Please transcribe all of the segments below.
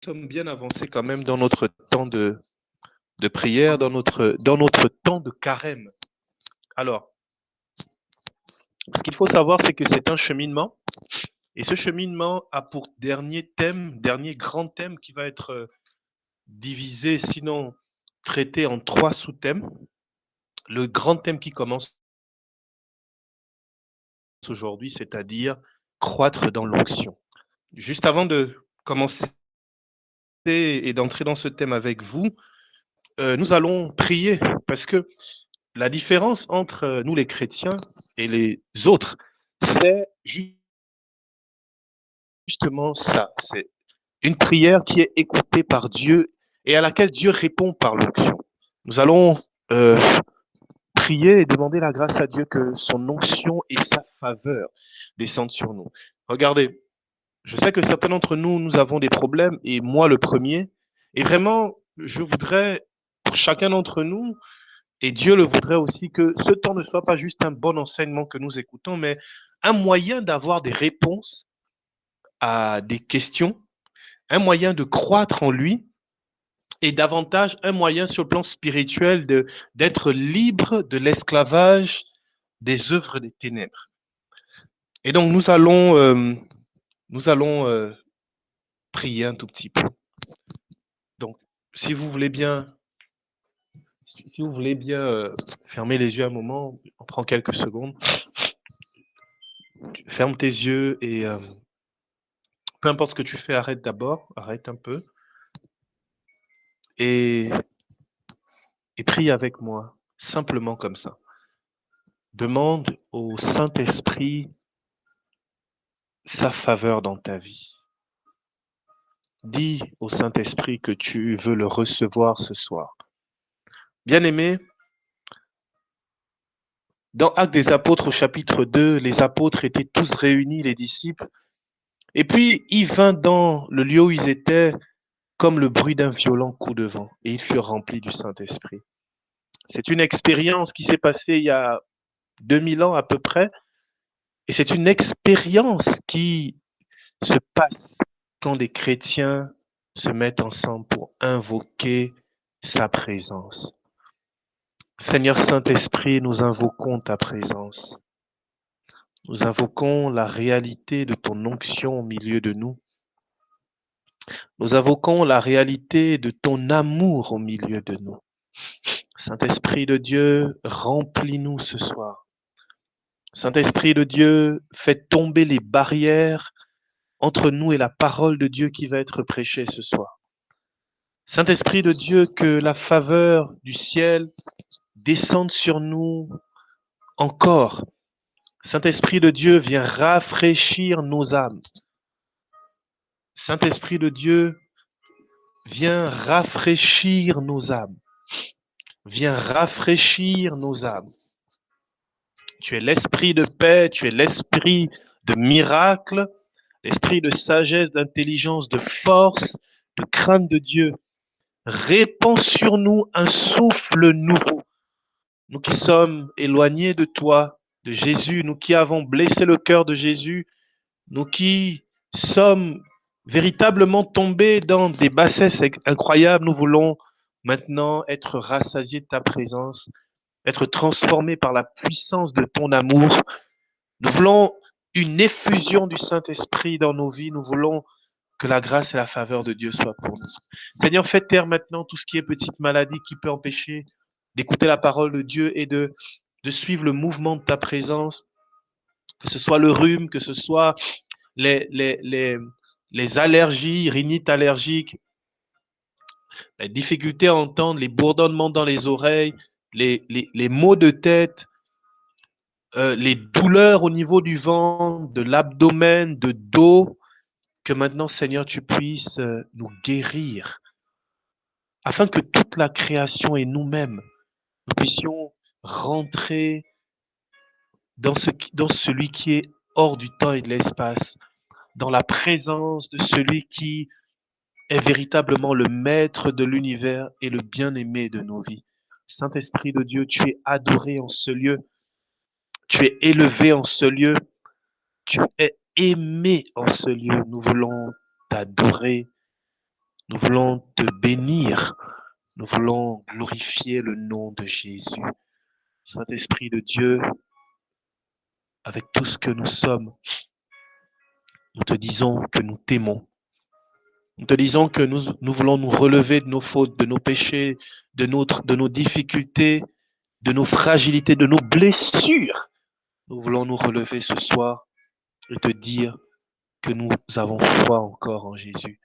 Sommes bien avancés quand même dans notre temps de prière, dans notre temps de carême. Alors, ce qu'il faut savoir, c'est que c'est un cheminement, et ce cheminement a pour dernier thème, dernier grand thème qui va être divisé, sinon traité en 3 sous-thèmes. Le grand thème qui commence aujourd'hui, c'est-à-dire croître dans l'onction. Juste avant de commencer et d'entrer dans ce thème avec vous, nous allons prier parce que la différence entre nous les chrétiens et les autres, c'est justement ça. C'est une prière qui est écoutée par Dieu et à laquelle Dieu répond par l'onction. Nous allons euh, prier et demander la grâce à Dieu que son onction et sa faveur descendent sur nous. Regardez, je sais que certains d'entre nous, nous avons des problèmes, et moi le premier. Et vraiment, je voudrais, pour chacun d'entre nous, et Dieu le voudrait aussi, que ce temps ne soit pas juste un bon enseignement que nous écoutons, mais un moyen d'avoir des réponses à des questions, un moyen de croître en lui, et davantage un moyen sur le plan spirituel d'être libre de l'esclavage des œuvres des ténèbres. Et donc nous allons prier un tout petit peu. Donc, si vous voulez bien, si vous voulez bien fermer les yeux un moment, on prend quelques secondes. Ferme tes yeux et peu importe ce que tu fais, arrête d'abord, arrête un peu et, et prie avec moi, simplement comme ça. Demande au Saint-Esprit sa faveur dans ta vie. Dis au Saint-Esprit que tu veux le recevoir ce soir. Bien-aimé, dans Actes des Apôtres au chapitre 2, les apôtres étaient tous réunis, les disciples, et puis il vint dans le lieu où ils étaient comme le bruit d'un violent coup de vent, et ils furent remplis du Saint-Esprit. C'est une expérience qui s'est passée il y a 2000 ans à peu près, et c'est une expérience qui se passe quand des chrétiens se mettent ensemble pour invoquer sa présence. Seigneur Saint-Esprit, nous invoquons ta présence. Nous invoquons la réalité de ton onction au milieu de nous. Nous invoquons la réalité de ton amour au milieu de nous. Saint-Esprit de Dieu, remplis-nous ce soir. Saint-Esprit de Dieu, fais tomber les barrières entre nous et la parole de Dieu qui va être prêchée ce soir. Saint-Esprit de Dieu, que la faveur du ciel descende sur nous encore. Saint-Esprit de Dieu, viens rafraîchir nos âmes. Saint-Esprit de Dieu, viens rafraîchir nos âmes. Viens rafraîchir nos âmes. Tu es l'esprit de paix, tu es l'esprit de miracle, l'esprit de sagesse, d'intelligence, de force, de crainte de Dieu. Répands sur nous un souffle nouveau. Nous qui sommes éloignés de toi, de Jésus, nous qui avons blessé le cœur de Jésus, nous qui sommes véritablement tombés dans des bassesses incroyables, nous voulons maintenant être rassasiés de ta présence, être transformés par la puissance de ton amour. Nous voulons une effusion du Saint-Esprit dans nos vies. Nous voulons que la grâce et la faveur de Dieu soient pour nous. Seigneur, fais taire maintenant tout ce qui est petite maladie qui peut empêcher d'écouter la parole de Dieu et de suivre le mouvement de ta présence, que ce soit le rhume, que ce soit les, les, les, les allergies, rhinites allergiques, la difficulté à entendre, les bourdonnements dans les oreilles, les maux de tête, les douleurs au niveau du ventre, de l'abdomen, de dos, que maintenant, Seigneur, tu puisses nous guérir, afin que toute la création et nous-mêmes, nous puissions rentrer dans celui qui est hors du temps et de l'espace, dans la présence de celui qui est véritablement le maître de l'univers et le bien-aimé de nos vies. Saint-Esprit de Dieu, tu es adoré en ce lieu, tu es élevé en ce lieu, tu es aimé en ce lieu. Nous voulons t'adorer, Nous voulons te bénir. Nous voulons glorifier le nom de Jésus. Saint-Esprit de Dieu, avec tout ce que nous sommes, nous te disons que nous t'aimons. Nous te disons que nous voulons nous relever de nos fautes, de nos péchés, de nos difficultés, de nos fragilités, de nos blessures. Nous voulons nous relever ce soir et te dire que nous avons foi encore en Jésus.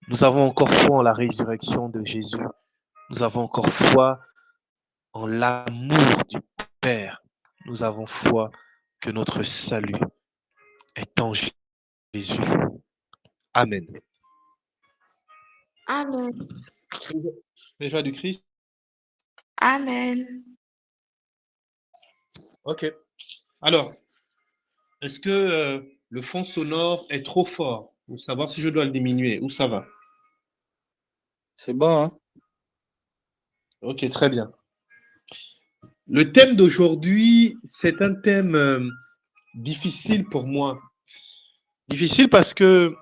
Nous avons encore foi en la résurrection de Jésus. Nous avons encore foi en l'amour du Père. Nous avons foi que notre salut est en Jésus. Amen. Amen. Les joies du Christ. Amen. Ok. Alors, est-ce que le fond sonore est trop fort pour savoir si je dois le diminuer ou ça va? C'est bon, hein? Ok, très bien. Le thème d'aujourd'hui, c'est un thème difficile pour moi. Difficile parce que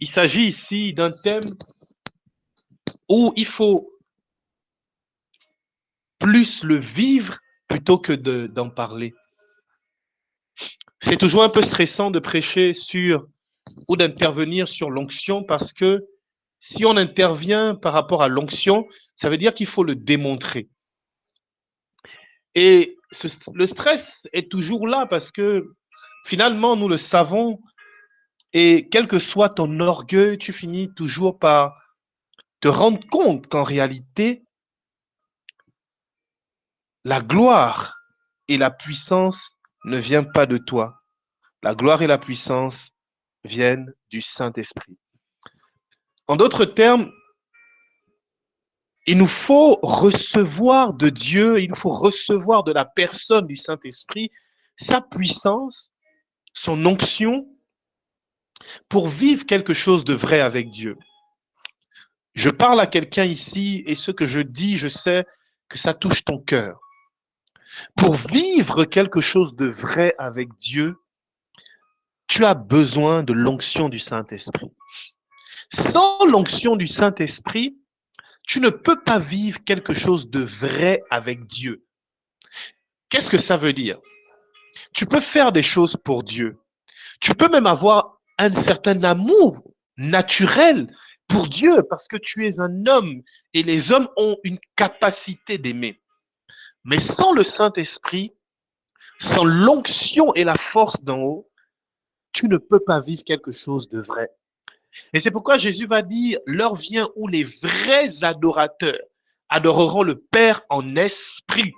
il s'agit ici d'un thème où il faut plus le vivre plutôt que d'en parler. C'est toujours un peu stressant de prêcher sur ou d'intervenir sur l'onction parce que si on intervient par rapport à l'onction, ça veut dire qu'il faut le démontrer. Et le stress est toujours là parce que finalement, nous le savons, et quel que soit ton orgueil, tu finis toujours par te rendre compte qu'en réalité, la gloire et la puissance ne viennent pas de toi. La gloire et la puissance viennent du Saint-Esprit. En d'autres termes, il nous faut recevoir de Dieu, il nous faut recevoir de la personne du Saint-Esprit sa puissance, son onction pour vivre quelque chose de vrai avec Dieu. Je parle à quelqu'un ici et ce que je dis, je sais que ça touche ton cœur. Pour vivre quelque chose de vrai avec Dieu, tu as besoin de l'onction du Saint-Esprit. Sans l'onction du Saint-Esprit, tu ne peux pas vivre quelque chose de vrai avec Dieu. Qu'est-ce que ça veut dire? Tu peux faire des choses pour Dieu. Tu peux même avoir un certain amour naturel pour Dieu parce que tu es un homme et les hommes ont une capacité d'aimer. Mais sans le Saint-Esprit, sans l'onction et la force d'en haut, tu ne peux pas vivre quelque chose de vrai. Et c'est pourquoi Jésus va dire, l'heure vient où les vrais adorateurs adoreront le Père en esprit.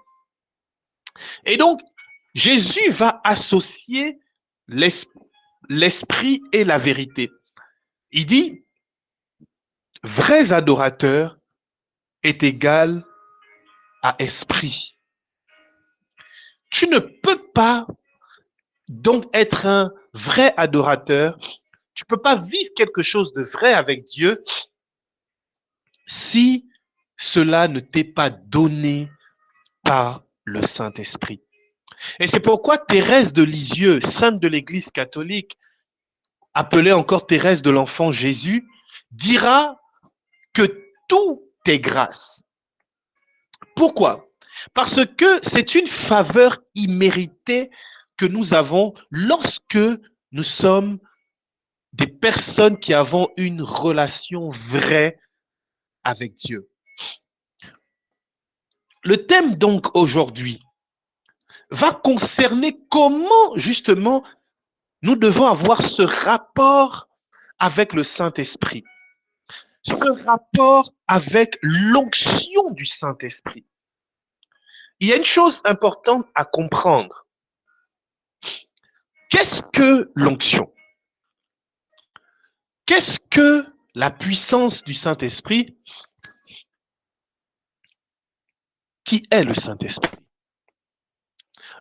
Et donc, Jésus va associer l'esprit et la vérité. Il dit, vrais adorateurs est égal à esprit. Tu ne peux pas donc être un vrai adorateur, tu ne peux pas vivre quelque chose de vrai avec Dieu si cela ne t'est pas donné par le Saint-Esprit. Et c'est pourquoi Thérèse de Lisieux, sainte de l'Église catholique, appelée encore Thérèse de l'Enfant Jésus, dira que tout est grâce. Pourquoi? Parce que c'est une faveur imméritée que nous avons lorsque nous sommes des personnes qui avons une relation vraie avec Dieu. Le thème donc aujourd'hui va concerner comment justement nous devons avoir ce rapport avec le Saint-Esprit, ce rapport avec l'onction du Saint-Esprit. Il y a une chose importante à comprendre. Qu'est-ce que l'onction? Qu'est-ce que la puissance du Saint-Esprit? Qui est le Saint-Esprit?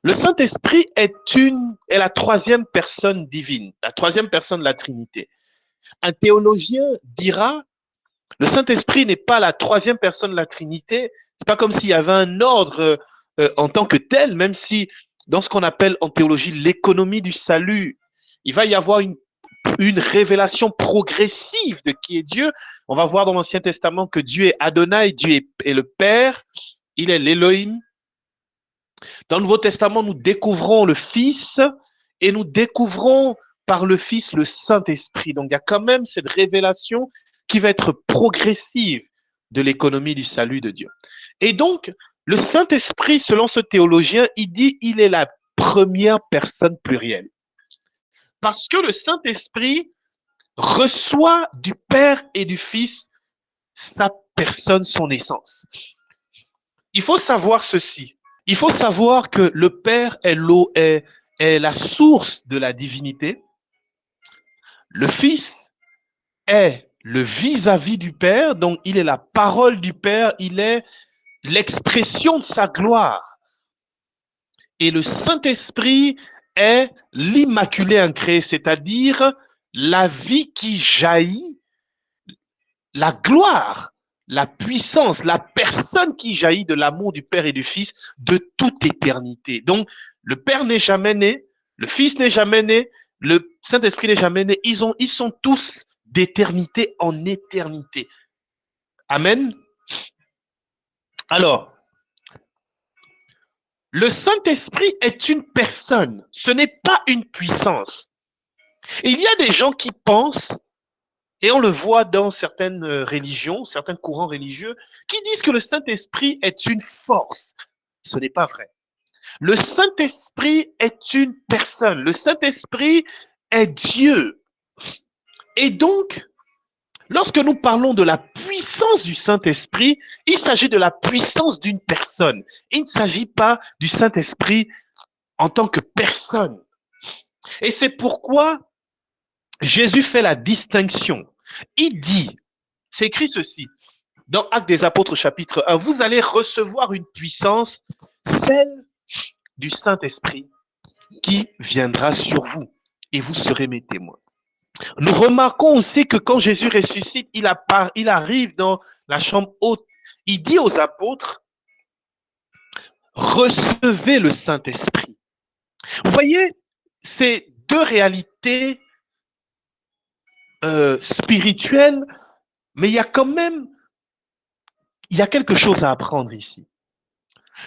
Le Saint-Esprit est la troisième personne divine, la troisième personne de la Trinité. Un théologien dira, le Saint-Esprit n'est pas la troisième personne de la Trinité, c'est pas comme s'il y avait un ordre en tant que tel, même si dans ce qu'on appelle en théologie l'économie du salut, il va y avoir une une révélation progressive de qui est Dieu. On va voir dans l'Ancien Testament que Dieu est Adonai, Dieu est le Père, il est l'Élohim. Dans le Nouveau Testament, nous découvrons le Fils et nous découvrons par le Fils le Saint-Esprit. Donc, il y a quand même cette révélation qui va être progressive de l'économie du salut de Dieu. Et donc, le Saint-Esprit, selon ce théologien, il dit il est la première personne plurielle. Parce que le Saint-Esprit reçoit du Père et du Fils sa personne, son essence. Il faut savoir ceci. Il faut savoir que le Père est la source de la divinité. Le Fils est le vis-à-vis du Père, donc il est la parole du Père, il est l'expression de sa gloire. Et le Saint-Esprit est l'immaculé incréé, c'est-à-dire la vie qui jaillit, la gloire, la puissance, la personne qui jaillit de l'amour du Père et du Fils de toute éternité. Donc, le Père n'est jamais né, le Fils n'est jamais né, le Saint-Esprit n'est jamais né. Ils sont tous d'éternité en éternité. Amen. Alors, le Saint-Esprit est une personne, ce n'est pas une puissance. Et il y a des gens qui pensent, et on le voit dans certaines religions, certains courants religieux, qui disent que le Saint-Esprit est une force. Ce n'est pas vrai. Le Saint-Esprit est une personne. Le Saint-Esprit est Dieu. Et donc, lorsque nous parlons de la puissance du Saint-Esprit, il s'agit de la puissance d'une personne. Il ne s'agit pas du Saint-Esprit en tant que personne. Et c'est pourquoi Jésus fait la distinction. Il dit, c'est écrit ceci, dans Actes des Apôtres chapitre 1, vous allez recevoir une puissance, celle du Saint-Esprit, qui viendra sur vous et vous serez mes témoins. Nous remarquons aussi que quand Jésus ressuscite, il arrive dans la chambre haute. Il dit aux apôtres, recevez le Saint-Esprit. Vous voyez, c'est deux réalités spirituelles, mais il y a quelque chose à apprendre ici.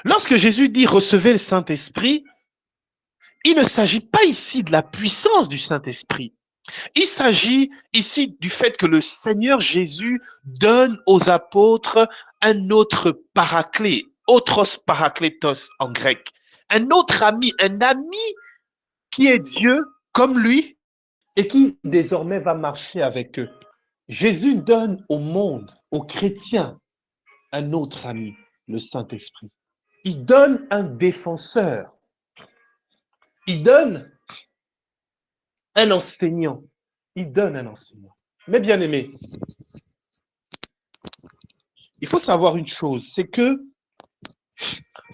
Lorsque Jésus dit recevez le Saint-Esprit, il ne s'agit pas ici de la puissance du Saint-Esprit. Il s'agit ici du fait que le Seigneur Jésus donne aux apôtres un autre paraclet, autres parakletos en grec, un autre ami, un ami qui est Dieu comme lui et qui désormais va marcher avec eux. Jésus donne au monde, aux chrétiens, un autre ami, le Saint-Esprit. Il donne un défenseur. Il donne un enseignant. Il donne un enseignant. Mais bien aimé, il faut savoir une chose, c'est que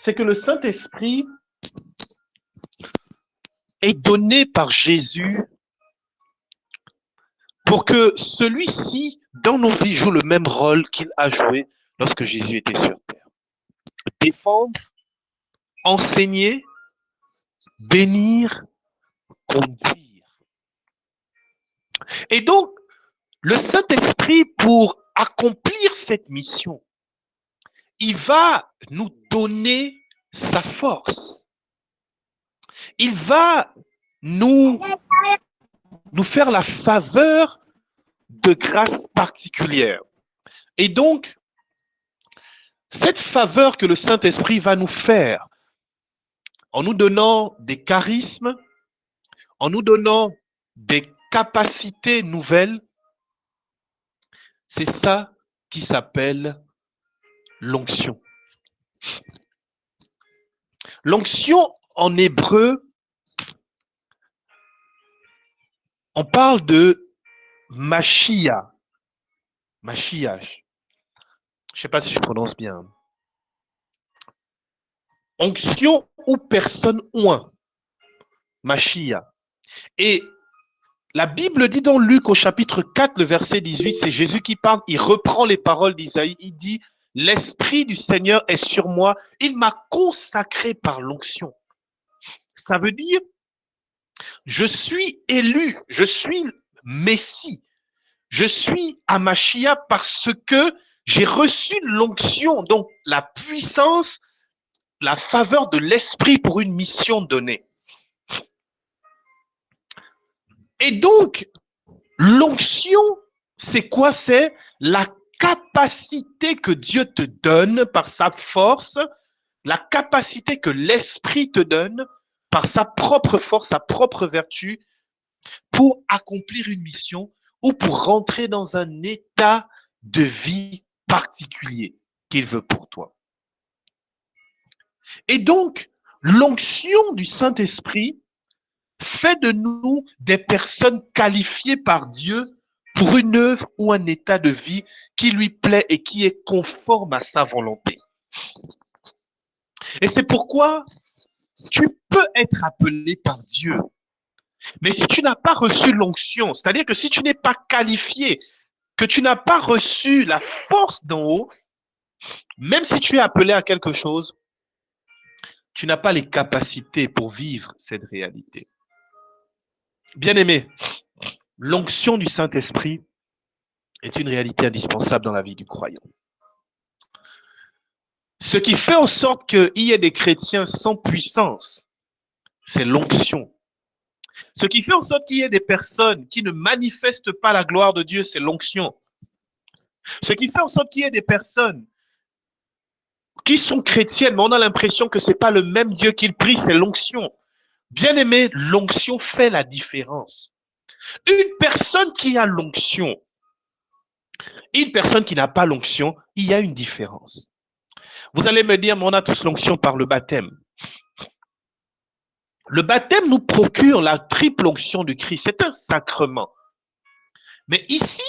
le Saint-Esprit est donné par Jésus pour que celui-ci, dans nos vies, joue le même rôle qu'il a joué lorsque Jésus était sur terre. Défendre, enseigner, bénir, conduire. Et donc, le Saint-Esprit, pour accomplir cette mission, il va nous donner sa force. Il va nous faire la faveur de grâce particulière. Et donc, cette faveur que le Saint-Esprit va nous faire, en nous donnant des charismes, en nous donnant des capacités nouvelles, c'est ça qui s'appelle l'onction. L'onction en hébreu, on parle de Mashiach. Mashiach. Je ne sais pas si je prononce bien. Onction ou personne oint. Mashiach. Et la Bible dit dans Luc au chapitre 4, le verset 18, c'est Jésus qui parle, il reprend les paroles d'Isaïe, il dit « L'Esprit du Seigneur est sur moi, il m'a consacré par l'onction. » Ça veut dire, je suis élu, je suis Messie. Je suis Amashia parce que j'ai reçu l'onction, donc la puissance, la faveur de l'Esprit pour une mission donnée. Et donc, l'onction, c'est quoi? C'est la capacité que Dieu te donne par sa force, la capacité que l'Esprit te donne par sa propre force, sa propre vertu, pour accomplir une mission ou pour rentrer dans un état de vie particulier qu'il veut pour toi. Et donc, l'onction du Saint-Esprit fait de nous des personnes qualifiées par Dieu pour une œuvre ou un état de vie qui lui plaît et qui est conforme à sa volonté. Et c'est pourquoi tu peux être appelé par Dieu. Mais si tu n'as pas reçu l'onction, c'est-à-dire que si tu n'es pas qualifié, que tu n'as pas reçu la force d'en haut, même si tu es appelé à quelque chose, tu n'as pas les capacités pour vivre cette réalité. Bien-aimé, l'onction du Saint-Esprit est une réalité indispensable dans la vie du croyant. Ce qui fait en sorte qu'il y ait des chrétiens sans puissance, c'est l'onction. Ce qui fait en sorte qu'il y ait des personnes qui ne manifestent pas la gloire de Dieu, c'est l'onction. Ce qui fait en sorte qu'il y ait des personnes qui sont chrétiennes, mais on a l'impression que ce n'est pas le même Dieu qu'ils prient, c'est l'onction. Bien-aimé, l'onction fait la différence. Une personne qui a l'onction, une personne qui n'a pas l'onction, il y a une différence. Vous allez me dire, mais on a tous l'onction par le baptême. Le baptême nous procure la triple onction du Christ. C'est un sacrement. Mais ici,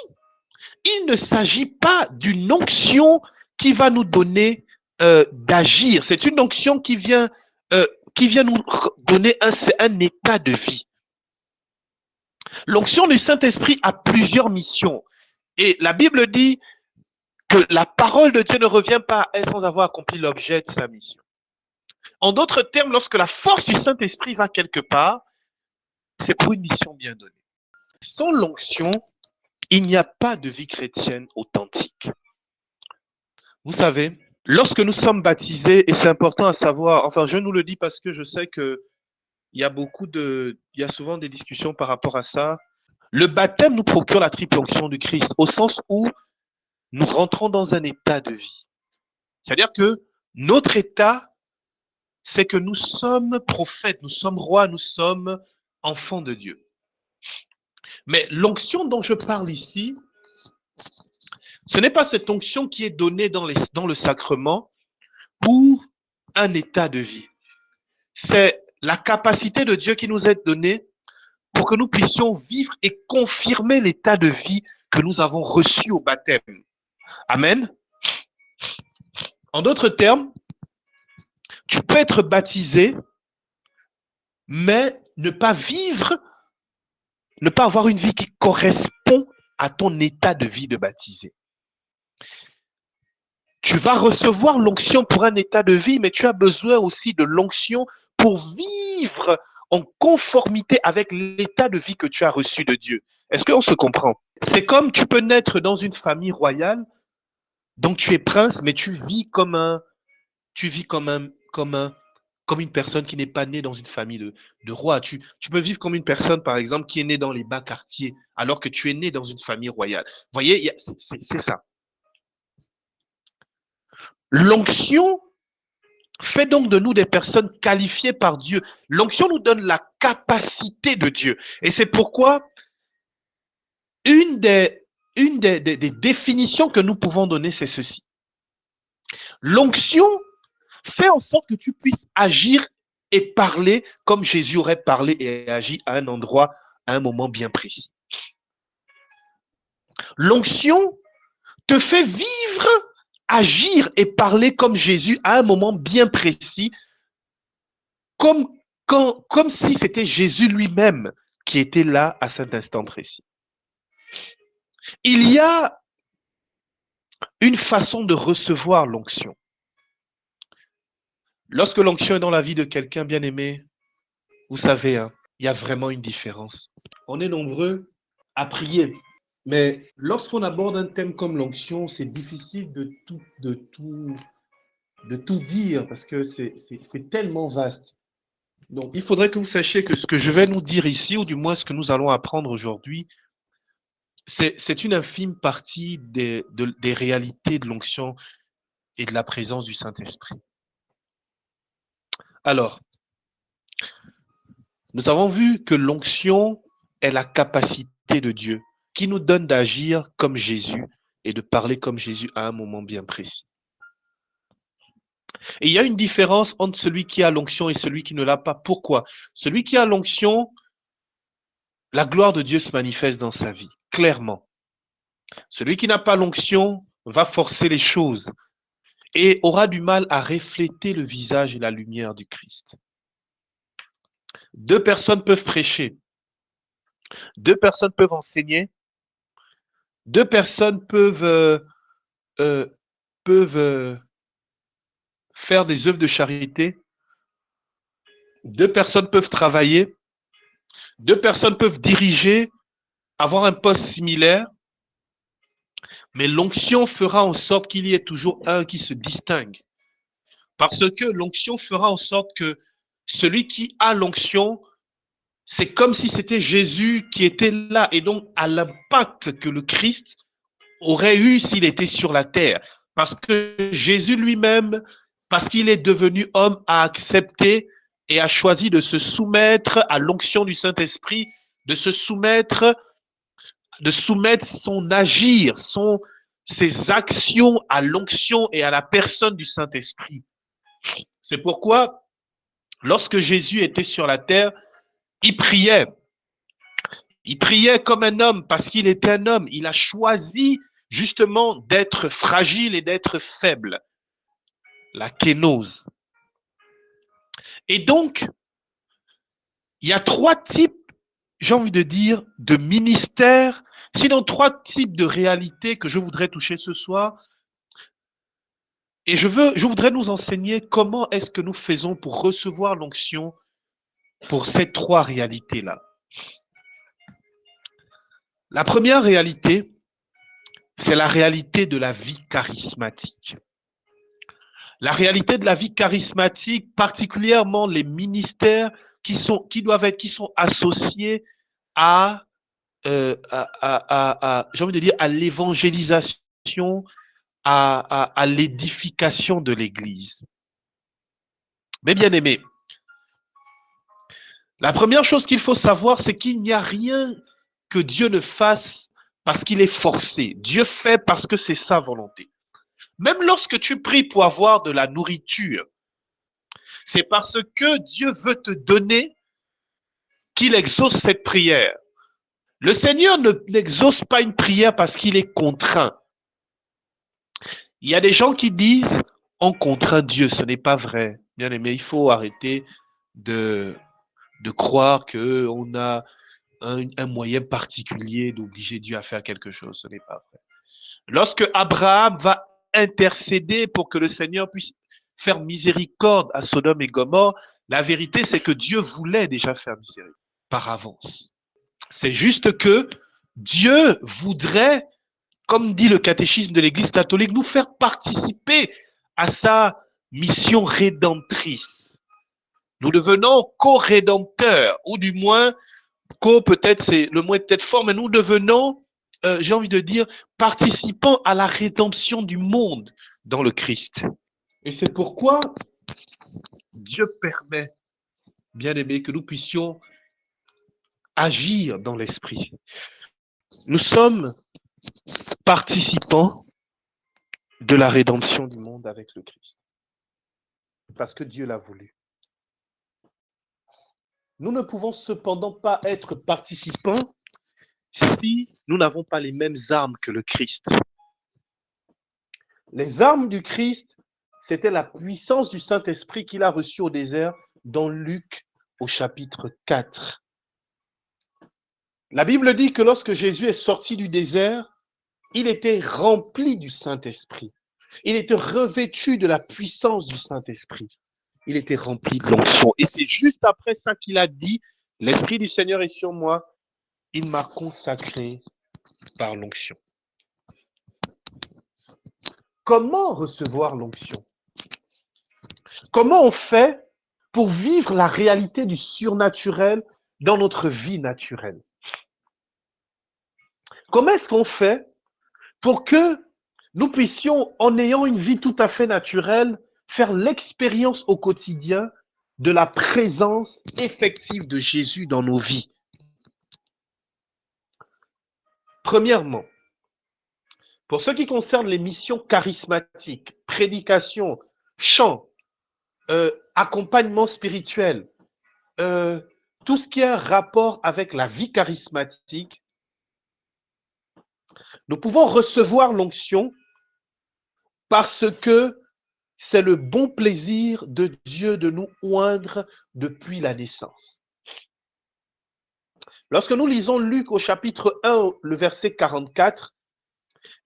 il ne s'agit pas d'une onction qui va nous donner d'agir. C'est une onction qui vient nous donner un état de vie. L'onction du Saint-Esprit a plusieurs missions. Et la Bible dit que la parole de Dieu ne revient pas à elle sans avoir accompli l'objet de sa mission. En d'autres termes, lorsque la force du Saint-Esprit va quelque part, c'est pour une mission bien donnée. Sans l'onction, il n'y a pas de vie chrétienne authentique. Vous savez, lorsque nous sommes baptisés, et c'est important à savoir, enfin je nous le dis parce que je sais que il y a souvent des discussions par rapport à ça. Le baptême nous procure la triple onction du Christ, au sens où nous rentrons dans un état de vie. C'est-à-dire que notre état, c'est que nous sommes prophètes, nous sommes rois, nous sommes enfants de Dieu. Mais l'onction dont je parle ici, ce n'est pas cette onction qui est donnée dans le sacrement pour un état de vie. C'est la capacité de Dieu qui nous est donnée pour que nous puissions vivre et confirmer l'état de vie que nous avons reçu au baptême. Amen. En d'autres termes, tu peux être baptisé, mais ne pas vivre, ne pas avoir une vie qui correspond à ton état de vie de baptisé. Tu vas recevoir l'onction pour un état de vie, mais tu as besoin aussi de l'onction pour vivre en conformité avec l'état de vie que tu as reçu de Dieu. Est-ce qu'on se comprend? C'est comme tu peux naître dans une famille royale, donc tu es prince, mais tu vis comme une personne qui n'est pas née dans une famille de rois. Tu peux vivre comme une personne, par exemple, qui est née dans les bas quartiers, alors que tu es né dans une famille royale. Vous voyez, c'est ça. L'onction fait donc de nous des personnes qualifiées par Dieu. L'onction nous donne la capacité de Dieu. Et c'est pourquoi une des définitions que nous pouvons donner, c'est ceci. L'onction fait en sorte que tu puisses agir et parler comme Jésus aurait parlé et agi à un endroit, à un moment bien précis. L'onction te fait vivre, agir et parler comme Jésus à un moment bien précis, comme si c'était Jésus lui-même qui était là à cet instant précis. Il y a une façon de recevoir l'onction. Lorsque l'onction est dans la vie de quelqu'un bien aimé, vous savez, il y a vraiment une différence. On est nombreux à prier. Mais lorsqu'on aborde un thème comme l'onction, c'est difficile de tout dire parce que c'est tellement vaste. Donc, il faudrait que vous sachiez que ce que je vais nous dire ici, ou du moins ce que nous allons apprendre aujourd'hui, c'est une infime partie des réalités de l'onction et de la présence du Saint-Esprit. Alors, nous avons vu que l'onction est la capacité de Dieu qui nous donne d'agir comme Jésus et de parler comme Jésus à un moment bien précis. Et il y a une différence entre celui qui a l'onction et celui qui ne l'a pas. Pourquoi? Celui qui a l'onction, la gloire de Dieu se manifeste dans sa vie, clairement. Celui qui n'a pas l'onction va forcer les choses et aura du mal à refléter le visage et la lumière du Christ. Deux personnes peuvent prêcher, deux personnes peuvent enseigner, deux personnes peuvent faire des œuvres de charité, deux personnes peuvent travailler, deux personnes peuvent diriger, avoir un poste similaire, mais l'onction fera en sorte qu'il y ait toujours un qui se distingue. Parce que l'onction fera en sorte que celui qui a l'onction, c'est comme si c'était Jésus qui était là, et donc à l'impact que le Christ aurait eu s'il était sur la terre. Parce que Jésus lui-même, parce qu'il est devenu homme, a accepté et a choisi de se soumettre à l'onction du Saint-Esprit, de soumettre son agir, ses actions à l'onction et à la personne du Saint-Esprit. C'est pourquoi, lorsque Jésus était sur la terre, il priait. Il priait comme un homme parce qu'il était un homme. Il a choisi justement d'être fragile et d'être faible. La kénose. Et donc, il y a trois types, j'ai envie de dire, de ministères, sinon trois types de réalités que je voudrais toucher ce soir. Et je voudrais nous enseigner comment est-ce que nous faisons pour recevoir l'onction pour ces trois réalités-là. La première réalité, c'est la réalité de la vie charismatique. La réalité de la vie charismatique, particulièrement les ministères qui sont associés à j'ai envie de dire, à l'évangélisation, à l'édification de l'Église. Mais bien aimés, la première chose qu'il faut savoir, c'est qu'il n'y a rien que Dieu ne fasse parce qu'il est forcé. Dieu fait parce que c'est sa volonté. Même lorsque tu pries pour avoir de la nourriture, c'est parce que Dieu veut te donner qu'il exauce cette prière. Le Seigneur n'exauce pas une prière parce qu'il est contraint. Il y a des gens qui disent on contraint Dieu. Ce n'est pas vrai. Bien aimé, il faut arrêter de croire qu'on a un moyen particulier d'obliger Dieu à faire quelque chose. Ce n'est pas vrai. Lorsque Abraham va intercéder pour que le Seigneur puisse faire miséricorde à Sodome et Gomorrhe, la vérité, c'est que Dieu voulait déjà faire miséricorde par avance. C'est juste que Dieu voudrait, comme dit le catéchisme de l'Église catholique, nous faire participer à sa mission rédemptrice. Nous devenons co-rédempteurs, ou du moins, peut-être, c'est le mot est peut-être fort, mais nous devenons, j'ai envie de dire, participants à la rédemption du monde dans le Christ. Et c'est pourquoi Dieu permet, bien aimé, que nous puissions agir dans l'esprit. Nous sommes participants de la rédemption du monde avec le Christ. Parce que Dieu l'a voulu. Nous ne pouvons cependant pas être participants si nous n'avons pas les mêmes armes que le Christ. Les armes du Christ, c'était la puissance du Saint-Esprit qu'il a reçue au désert dans Luc au chapitre 4. La Bible dit que lorsque Jésus est sorti du désert, il était rempli du Saint-Esprit. Il était revêtu de la puissance du Saint-Esprit. Il était rempli de l'onction. Et c'est juste après ça qu'il a dit, l'Esprit du Seigneur est sur moi, Il m'a consacré par l'onction. Comment recevoir l'onction? Comment on fait pour vivre la réalité du surnaturel dans notre vie naturelle? Comment est-ce qu'on fait pour que nous puissions, en ayant une vie tout à fait naturelle, faire l'expérience au quotidien de la présence effective de Jésus dans nos vies? Premièrement, pour ce qui concerne les missions charismatiques, prédication, chant, accompagnement spirituel, tout ce qui a un rapport avec la vie charismatique, nous pouvons recevoir l'onction parce que c'est le bon plaisir de Dieu de nous oindre depuis la naissance. Lorsque nous lisons Luc au chapitre 1, le verset 44,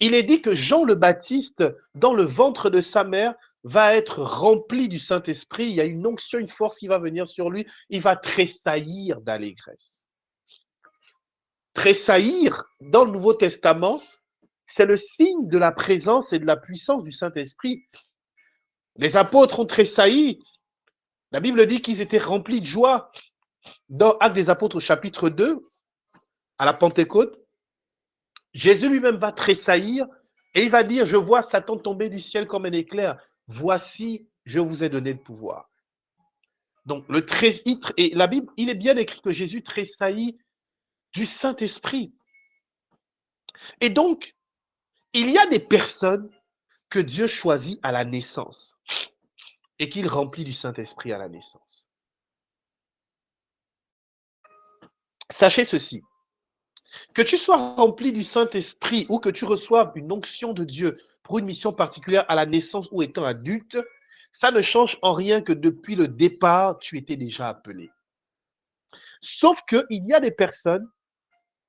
il est dit que Jean le Baptiste, dans le ventre de sa mère, va être rempli du Saint-Esprit. Il y a une onction, une force qui va venir sur lui. Il va tressaillir d'allégresse. Tressaillir, dans le Nouveau Testament, c'est le signe de la présence et de la puissance du Saint-Esprit. Les apôtres ont tressailli. La Bible dit qu'ils étaient remplis de joie. Dans Actes des Apôtres, au chapitre 2, à la Pentecôte, Jésus lui-même va tressaillir et il va dire, je vois Satan tomber du ciel comme un éclair. Voici, je vous ai donné le pouvoir. Donc, et la Bible, il est bien écrit que Jésus tressaillit du Saint-Esprit. Et donc, il y a des personnes que Dieu choisit à la naissance et qu'il remplit du Saint-Esprit à la naissance. Sachez ceci, que tu sois rempli du Saint-Esprit ou que tu reçoives une onction de Dieu pour une mission particulière à la naissance ou étant adulte, ça ne change en rien que depuis le départ, tu étais déjà appelé. Sauf qu'il y a des personnes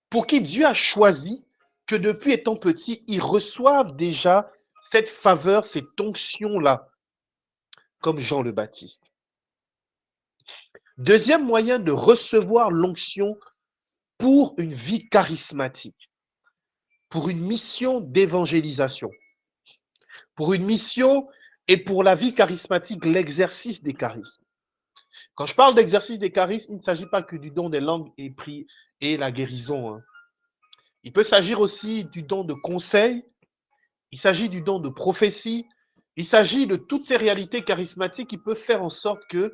pour qui Dieu a choisi que depuis étant petit, ils reçoivent déjà cette faveur, cette onction-là, comme Jean le Baptiste. Deuxième moyen de recevoir l'onction pour une vie charismatique, pour une mission d'évangélisation, pour une mission et pour la vie charismatique, l'exercice des charismes. Quand je parle d'exercice des charismes, il ne s'agit pas que du don des langues et la guérison. Il peut s'agir aussi du don de conseil, il s'agit du don de prophétie, il s'agit de toutes ces réalités charismatiques qui peuvent faire en sorte que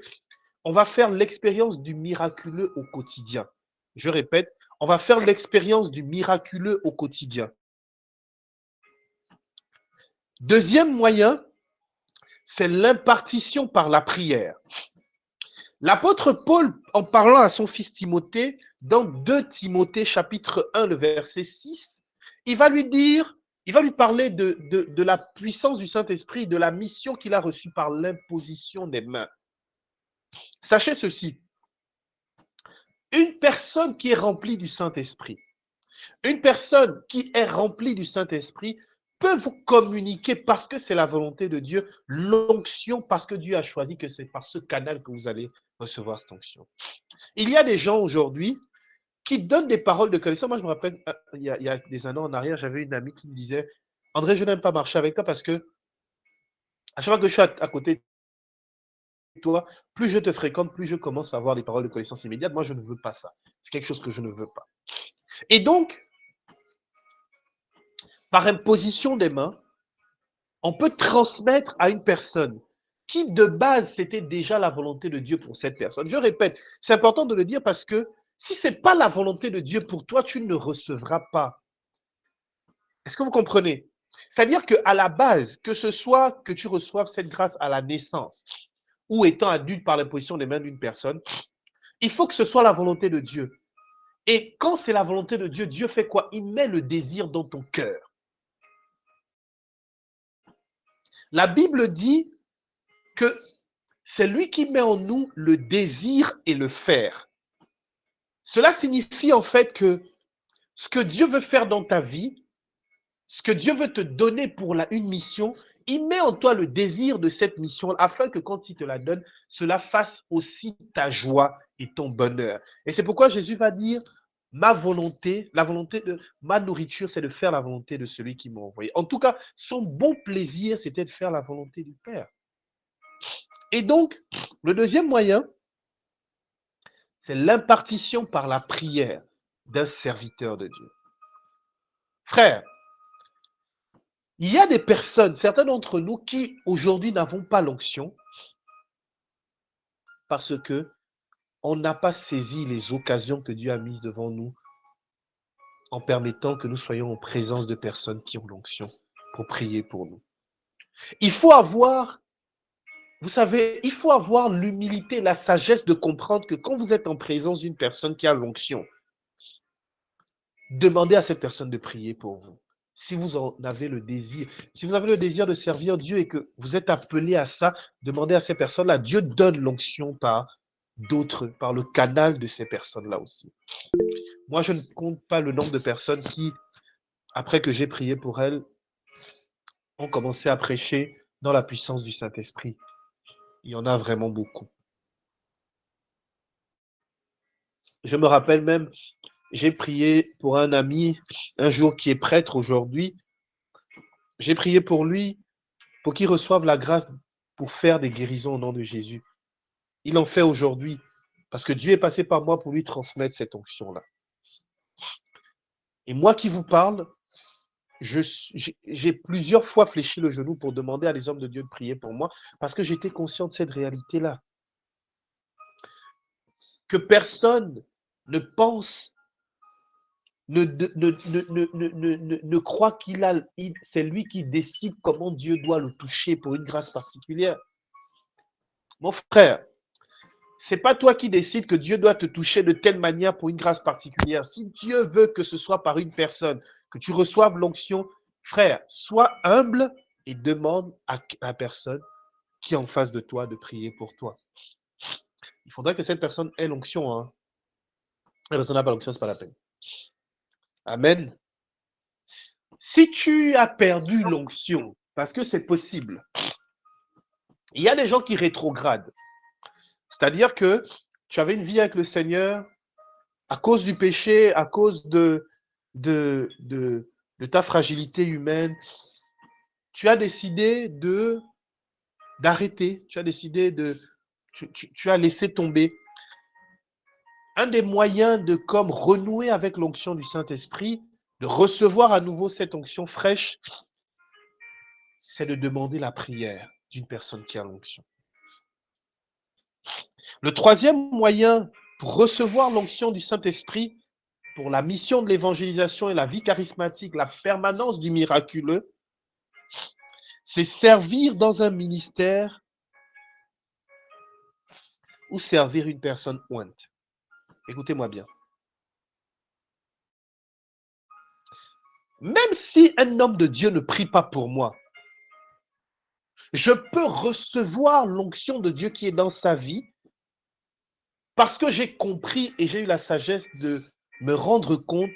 on va faire l'expérience du miraculeux au quotidien. Je répète, on va faire l'expérience du miraculeux au quotidien. Deuxième moyen, c'est l'impartition par la prière. L'apôtre Paul, en parlant à son fils Timothée, dans 2 Timothée chapitre 1, le verset 6, il va lui parler de la puissance du Saint-Esprit, de la mission qu'il a reçue par l'imposition des mains. Sachez ceci, une personne qui est remplie du Saint-Esprit, une personne qui est remplie du Saint-Esprit peut vous communiquer parce que c'est la volonté de Dieu, l'onction parce que Dieu a choisi que c'est par ce canal que vous allez recevoir cette onction. Il y a des gens aujourd'hui qui donnent des paroles de connaissance. Moi, je me rappelle, il y a des années en arrière, j'avais une amie qui me disait, André, je n'aime pas marcher avec toi parce que à chaque fois que je suis à côté de toi, plus je te fréquente, plus je commence à avoir des paroles de connaissance immédiate. Moi, je ne veux pas ça. C'est quelque chose que je ne veux pas. Et donc, par imposition des mains, on peut transmettre à une personne qui, de base, c'était déjà la volonté de Dieu pour cette personne. Je répète, c'est important de le dire parce que si ce n'est pas la volonté de Dieu pour toi, tu ne recevras pas. Est-ce que vous comprenez? C'est-à-dire qu'à la base, que ce soit que tu reçoives cette grâce à la naissance ou étant adulte par l'imposition des mains d'une personne, il faut que ce soit la volonté de Dieu. Et quand c'est la volonté de Dieu, Dieu fait quoi? Il met le désir dans ton cœur. La Bible dit que c'est lui qui met en nous le désir et le faire. Cela signifie en fait que ce que Dieu veut faire dans ta vie, ce que Dieu veut te donner pour une mission, il met en toi le désir de cette mission afin que quand il te la donne, cela fasse aussi ta joie et ton bonheur. Et c'est pourquoi Jésus va dire, ma volonté, la volonté de ma nourriture, c'est de faire la volonté de celui qui m'a envoyé. En tout cas, son bon plaisir, c'était de faire la volonté du Père. Et donc, le deuxième moyen, c'est l'impartition par la prière d'un serviteur de Dieu. Frère, il y a des personnes, certains d'entre nous, qui aujourd'hui n'avons pas l'onction parce que on n'a pas saisi les occasions que Dieu a mises devant nous en permettant que nous soyons en présence de personnes qui ont l'onction pour prier pour nous. Il faut avoir, vous savez, il faut avoir l'humilité, la sagesse de comprendre que quand vous êtes en présence d'une personne qui a l'onction, demandez à cette personne de prier pour vous. Si vous en avez le désir, si vous avez le désir de servir Dieu et que vous êtes appelé à ça, demandez à ces personnes-là. Dieu donne l'onction par d'autres, par le canal de ces personnes-là aussi. Moi, je ne compte pas le nombre de personnes qui, après que j'ai prié pour elles, ont commencé à prêcher dans la puissance du Saint-Esprit. Il y en a vraiment beaucoup. Je me rappelle même, j'ai prié pour un ami un jour qui est prêtre aujourd'hui. J'ai prié pour lui pour qu'il reçoive la grâce pour faire des guérisons au nom de Jésus. Il en fait aujourd'hui parce que Dieu est passé par moi pour lui transmettre cette onction-là. Et moi qui vous parle, j'ai plusieurs fois fléchi le genou pour demander à des hommes de Dieu de prier pour moi parce que j'étais conscient de cette réalité-là. Que personne ne pense, ne croit c'est lui qui décide comment Dieu doit le toucher pour une grâce particulière. Mon frère, c'est pas toi qui décides que Dieu doit te toucher de telle manière pour une grâce particulière. Si Dieu veut que ce soit par une personne, que tu reçoives l'onction, frère, sois humble et demande à la personne qui est en face de toi de prier pour toi. Il faudrait que cette personne ait l'onction. Hein. La personne n'a pas l'onction, ce n'est pas la peine. Amen. Si tu as perdu l'onction, parce que c'est possible, il y a des gens qui rétrogradent. C'est-à-dire que tu avais une vie avec le Seigneur, à cause du péché, à cause de ta fragilité humaine, tu as décidé d'arrêter, tu as décidé tu as laissé tomber. Un des moyens de comme renouer avec l'onction du Saint-Esprit, de recevoir à nouveau cette onction fraîche, c'est de demander la prière d'une personne qui a l'onction. Le troisième moyen pour recevoir l'onction du Saint-Esprit, pour la mission de l'évangélisation et la vie charismatique, la permanence du miraculeux, c'est servir dans un ministère ou servir une personne ointe. Écoutez-moi bien. Même si un homme de Dieu ne prie pas pour moi, je peux recevoir l'onction de Dieu qui est dans sa vie parce que j'ai compris et j'ai eu la sagesse de me rendre compte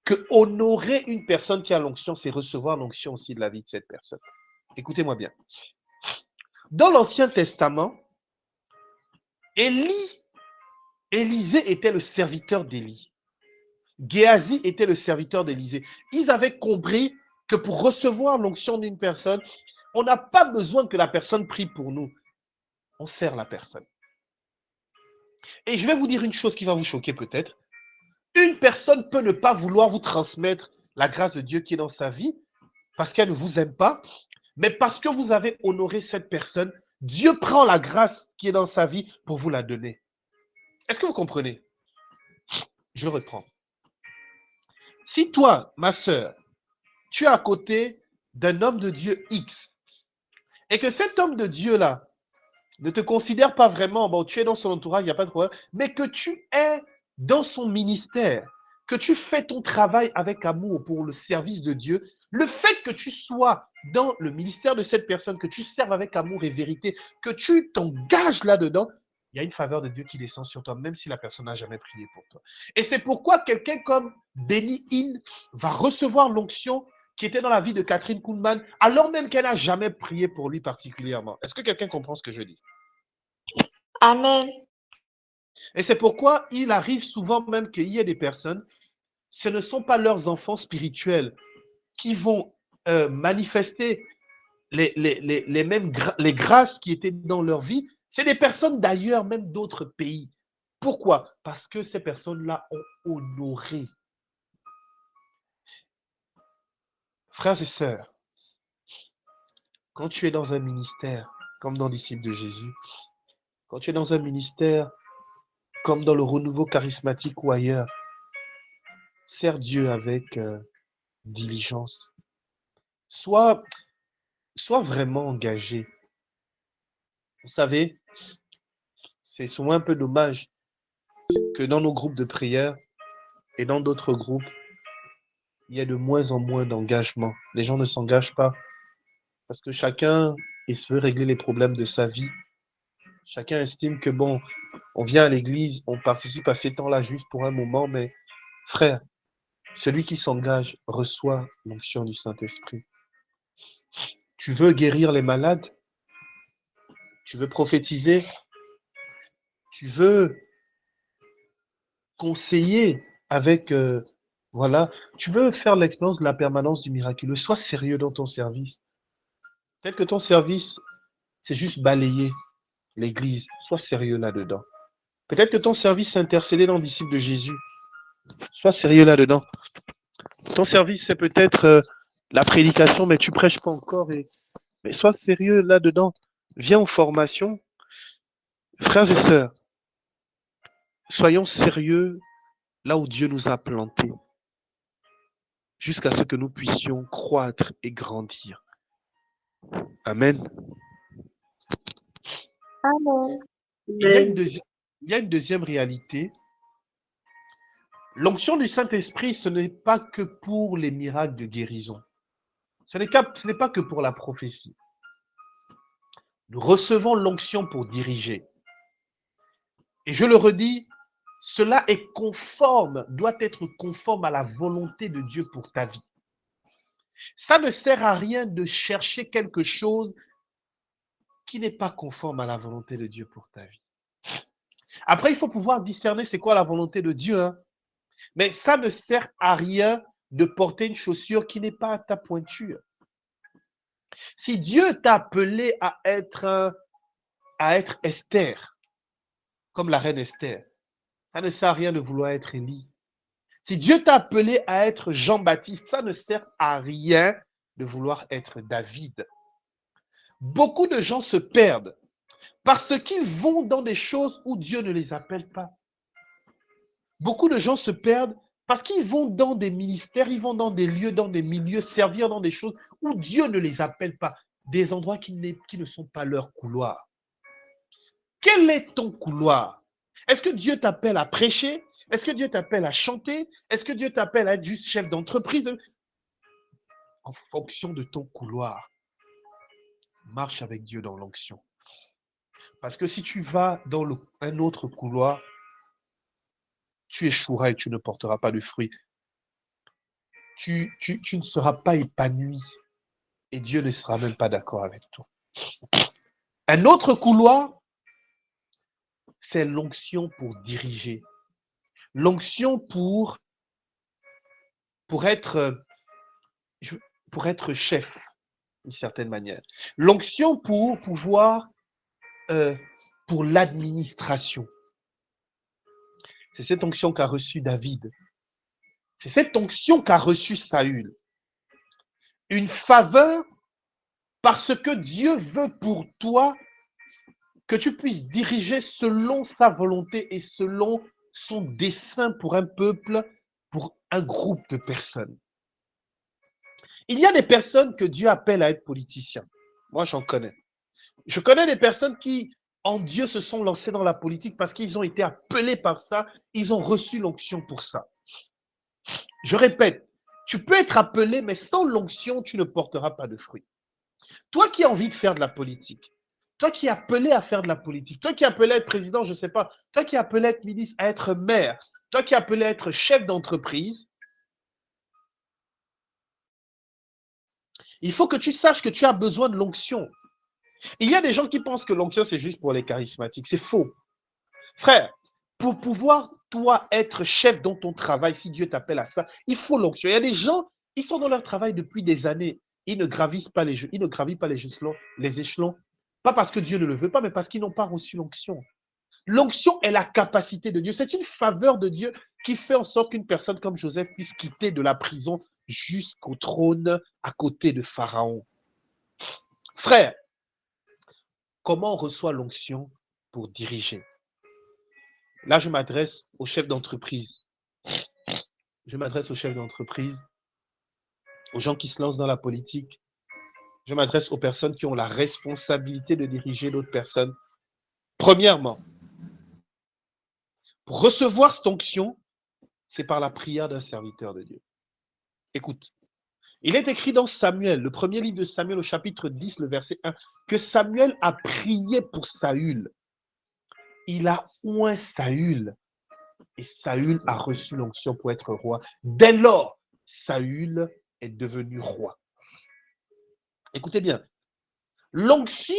que honorer une personne qui a l'onction, c'est recevoir l'onction aussi de la vie de cette personne. Écoutez-moi bien. Dans l'Ancien Testament, Élisée était le serviteur d'Élie. Géasi était le serviteur d'Élisée. Ils avaient compris que pour recevoir l'onction d'une personne, on n'a pas besoin que la personne prie pour nous. On sert la personne. Et je vais vous dire une chose qui va vous choquer peut-être. Une personne peut ne pas vouloir vous transmettre la grâce de Dieu qui est dans sa vie parce qu'elle ne vous aime pas, mais parce que vous avez honoré cette personne, Dieu prend la grâce qui est dans sa vie pour vous la donner. Est-ce que vous comprenez? Je reprends. Si toi, ma sœur, tu es à côté d'un homme de Dieu X et que cet homme de Dieu-là ne te considère pas vraiment, bon, tu es dans son entourage, il n'y a pas de problème, mais que tu es dans son ministère, que tu fais ton travail avec amour pour le service de Dieu, le fait que tu sois dans le ministère de cette personne, que tu serves avec amour et vérité, que tu t'engages là-dedans, il y a une faveur de Dieu qui descend sur toi, même si la personne n'a jamais prié pour toi. Et c'est pourquoi quelqu'un comme Benny Hinn va recevoir l'onction qui était dans la vie de Catherine Kuhlman, alors même qu'elle n'a jamais prié pour lui particulièrement. Est-ce que quelqu'un comprend ce que je dis? Amen. Et c'est pourquoi il arrive souvent même qu'il y ait des personnes, ce ne sont pas leurs enfants spirituels qui vont manifester les mêmes les grâces qui étaient dans leur vie. C'est des personnes d'ailleurs, même d'autres pays. Pourquoi? Parce que ces personnes-là ont honoré. Frères et sœurs, quand tu es dans un ministère, comme dans Disciples de Jésus, quand tu es dans un ministère, comme dans le renouveau charismatique ou ailleurs, sers Dieu avec diligence. Sois vraiment engagé. Vous savez, c'est souvent un peu dommage que dans nos groupes de prière et dans d'autres groupes, il y a de moins en moins d'engagement. Les gens ne s'engagent pas parce que chacun veut régler les problèmes de sa vie. Chacun estime que bon, on vient à l'église, on participe à ces temps-là juste pour un moment, mais frère, celui qui s'engage reçoit l'onction du Saint-Esprit. Tu veux guérir les malades? Tu veux prophétiser? Tu veux conseiller avec, voilà, tu veux faire l'expérience de la permanence du miraculeux? Sois sérieux dans ton service. Peut-être que ton service, c'est juste balayer l'église. Sois sérieux là-dedans. Peut-être que ton service, c'est intercéder dans le disciple de Jésus. Sois sérieux là-dedans. Ton service, c'est peut-être la prédication, mais tu prêches pas encore. Mais sois sérieux là-dedans. Viens aux formations. Frères et sœurs, soyons sérieux là où Dieu nous a plantés, jusqu'à ce que nous puissions croître et grandir. Amen. Amen. Il y a une deuxième réalité. L'onction du Saint-Esprit, ce n'est pas que pour les miracles de guérison. Ce n'est pas que pour la prophétie. Nous recevons l'onction pour diriger. Et je le redis, cela est conforme, doit être conforme à la volonté de Dieu pour ta vie. Ça ne sert à rien de chercher quelque chose qui n'est pas conforme à la volonté de Dieu pour ta vie. Après, il faut pouvoir discerner c'est quoi la volonté de Dieu, hein? Mais ça ne sert à rien de porter une chaussure qui n'est pas à ta pointure. Si Dieu t'a appelé à être Esther, comme la reine Esther, ça ne sert à rien de vouloir être Élie. Si Dieu t'a appelé à être Jean-Baptiste, ça ne sert à rien de vouloir être David. Beaucoup de gens se perdent parce qu'ils vont dans des choses où Dieu ne les appelle pas. Beaucoup de gens se perdent parce qu'ils vont dans des ministères, ils vont dans des lieux, dans des milieux, servir dans des choses où Dieu ne les appelle pas, des endroits qui ne sont pas leur couloir. Quel est ton couloir? Est-ce que Dieu t'appelle à prêcher? Est-ce que Dieu t'appelle à chanter? Est-ce que Dieu t'appelle à être juste chef d'entreprise? En fonction de ton couloir, marche avec Dieu dans l'onction. Parce que si tu vas dans un autre couloir, tu échoueras et tu ne porteras pas de fruits. Tu ne seras pas épanoui et Dieu ne sera même pas d'accord avec toi. Un autre couloir, c'est l'onction pour diriger. L'onction pour être chef, d'une certaine manière. L'onction pour pouvoir, pour l'administration. C'est cette onction qu'a reçue David. C'est cette onction qu'a reçue Saül. Une faveur parce que Dieu veut pour toi que tu puisses diriger selon sa volonté et selon son dessein pour un peuple, pour un groupe de personnes. Il y a des personnes que Dieu appelle à être politiciens. Moi, j'en connais. Je connais des personnes qui, en Dieu, se sont lancées dans la politique parce qu'ils ont été appelés par ça, ils ont reçu l'onction pour ça. Je répète, tu peux être appelé, mais sans l'onction, tu ne porteras pas de fruits. Toi qui as envie de faire de la politique, toi qui es appelé à faire de la politique, toi qui es appelé à être président, je ne sais pas, toi qui es appelé à être ministre, à être maire, toi qui es appelé à être chef d'entreprise, il faut que tu saches que tu as besoin de l'onction. Il y a des gens qui pensent que l'onction, c'est juste pour les charismatiques. C'est faux. Frère, Pour pouvoir, toi, être chef dans ton travail, si Dieu t'appelle à ça, il faut l'onction. Il y a des gens, ils sont dans leur travail depuis des années. Ils ne gravissent pas ils ne gravissent pas les échelons, pas parce que Dieu ne le veut pas, mais parce qu'ils n'ont pas reçu l'onction. L'onction est la capacité de Dieu. C'est une faveur de Dieu qui fait en sorte qu'une personne comme Joseph puisse quitter de la prison jusqu'au trône à côté de Pharaon. Frère, comment on reçoit l'onction pour diriger? Là, je m'adresse aux chefs d'entreprise. Je m'adresse aux chefs d'entreprise, aux gens qui se lancent dans la politique. Je m'adresse aux personnes qui ont la responsabilité de diriger d'autres personnes. Premièrement, pour recevoir cette onction, c'est par la prière d'un serviteur de Dieu. Écoute, il est écrit dans Samuel, le premier livre de Samuel au chapitre 10, le verset 1, que Samuel a prié pour Saül. Il a oint Saül et Saül a reçu l'onction pour être roi. Dès lors, Saül est devenu roi. Écoutez bien, l'onction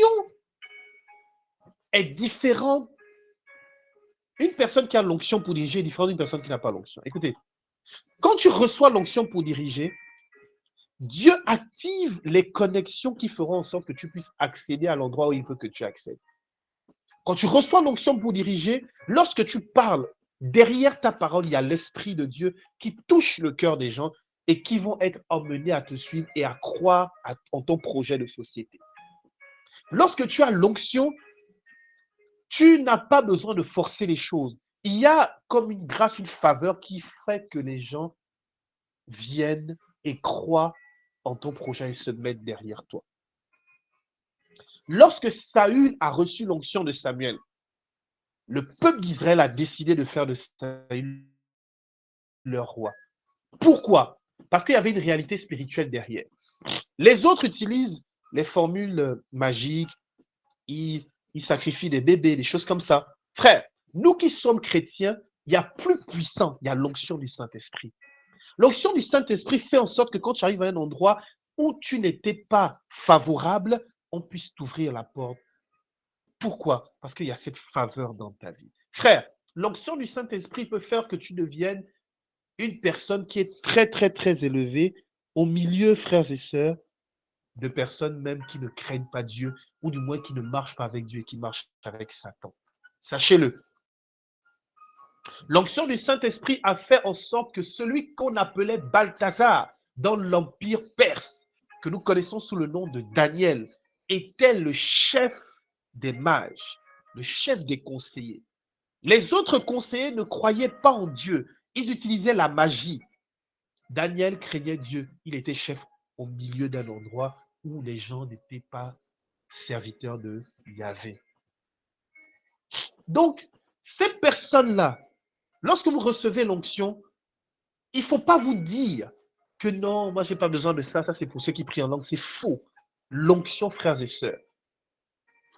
est différente. Une personne qui a l'onction pour diriger est différente d'une personne qui n'a pas l'onction. Écoutez, quand tu reçois l'onction pour diriger, Dieu active les connexions qui feront en sorte que tu puisses accéder à l'endroit où il veut que tu accèdes. Quand tu reçois l'onction pour diriger, lorsque tu parles, derrière ta parole, il y a l'Esprit de Dieu qui touche le cœur des gens et qui vont être emmenés à te suivre et à croire en ton projet de société. Lorsque tu as l'onction, tu n'as pas besoin de forcer les choses. Il y a comme une grâce, une faveur qui fait que les gens viennent et croient en ton projet et se mettent derrière toi. Lorsque Saül a reçu l'onction de Samuel, le peuple d'Israël a décidé de faire de Saül leur roi. Pourquoi? Parce qu'il y avait une réalité spirituelle derrière. Les autres utilisent les formules magiques, ils sacrifient des bébés, des choses comme ça. Frère, nous qui sommes chrétiens, il y a plus puissant, il y a l'onction du Saint-Esprit. L'onction du Saint-Esprit fait en sorte que quand tu arrives à un endroit où tu n'étais pas favorable, on puisse t'ouvrir la porte. Pourquoi? Parce qu'il y a cette faveur dans ta vie. Frère, l'onction du Saint-Esprit peut faire que tu deviennes une personne qui est très, très, très élevée au milieu, frères et sœurs, de personnes même qui ne craignent pas Dieu, ou du moins qui ne marchent pas avec Dieu et qui marchent avec Satan. Sachez-le. L'onction du Saint-Esprit a fait en sorte que celui qu'on appelait Balthazar dans l'Empire perse, que nous connaissons sous le nom de Daniel, était le chef des mages, le chef des conseillers. Les autres conseillers ne croyaient pas en Dieu. Ils utilisaient la magie. Daniel craignait Dieu. Il était chef au milieu d'un endroit où les gens n'étaient pas serviteurs de Yahvé. Donc, ces personnes-là, lorsque vous recevez l'onction, il ne faut pas vous dire que non, moi, je n'ai pas besoin de ça. Ça, c'est pour ceux qui prient en langue. C'est faux. L'onction, frères et sœurs,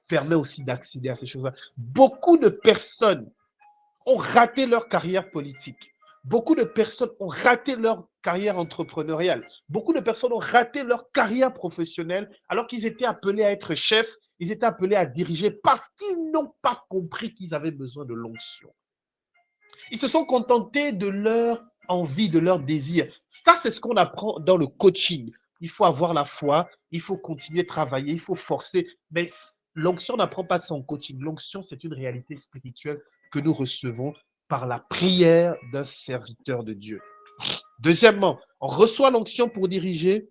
permet aussi d'accéder à ces choses-là. Beaucoup de personnes ont raté leur carrière politique. Beaucoup de personnes ont raté leur carrière entrepreneuriale. Beaucoup de personnes ont raté leur carrière professionnelle alors qu'ils étaient appelés à être chefs, ils étaient appelés à diriger parce qu'ils n'ont pas compris qu'ils avaient besoin de l'onction. Ils se sont contentés de leur envie, de leur désir. Ça, c'est ce qu'on apprend dans le coaching. Il faut avoir la foi, il faut continuer de travailler, il faut forcer. Mais l'onction n'apprend pas son coaching. L'onction, c'est une réalité spirituelle que nous recevons par la prière d'un serviteur de Dieu. Deuxièmement, on reçoit l'onction pour diriger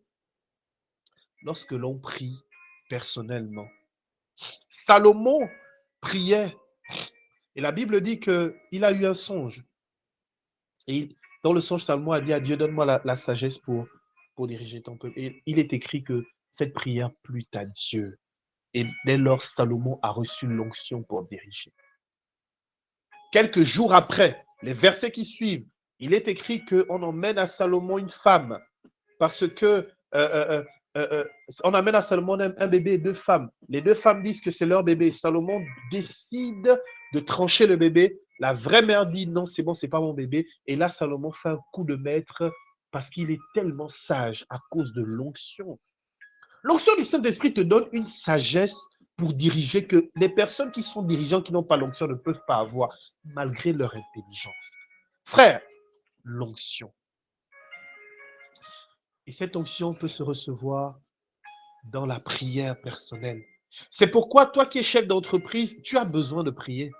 lorsque l'on prie personnellement. Salomon priait et la Bible dit qu'il a eu un songe. Et dans le songe, Salomon a dit à Dieu, donne-moi la sagesse pour diriger ton peuple. Et il est écrit que cette prière plut à Dieu. Et dès lors, Salomon a reçu l'onction pour diriger. Quelques jours après, les versets qui suivent, il est écrit qu'on emmène à Salomon une femme parce que on amène à Salomon un bébé et deux femmes. Les deux femmes disent que c'est leur bébé. Salomon décide de trancher le bébé. La vraie mère dit non, c'est bon, c'est pas mon bébé. Et là, Salomon fait un coup de maître parce qu'il est tellement sage à cause de l'onction. L'onction du Saint-Esprit te donne une sagesse pour diriger que les personnes qui sont dirigeants, qui n'ont pas l'onction, ne peuvent pas avoir, malgré leur intelligence. Frère, l'onction. Et cette onction peut se recevoir dans la prière personnelle. C'est pourquoi toi qui es chef d'entreprise, tu as besoin de prier.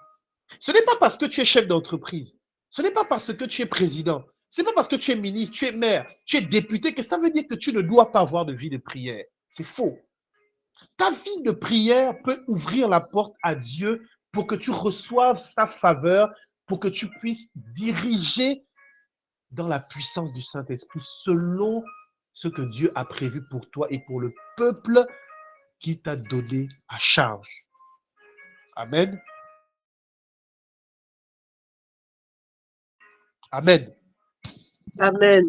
Ce n'est pas parce que tu es chef d'entreprise, ce n'est pas parce que tu es président, ce n'est pas parce que tu es ministre, tu es maire, tu es député que ça veut dire que tu ne dois pas avoir de vie de prière. C'est faux. Ta vie de prière peut ouvrir la porte à Dieu pour que tu reçoives sa faveur, pour que tu puisses diriger dans la puissance du Saint-Esprit selon ce que Dieu a prévu pour toi et pour le peuple qu'il t'a donné à charge. Amen. Amen. Amen.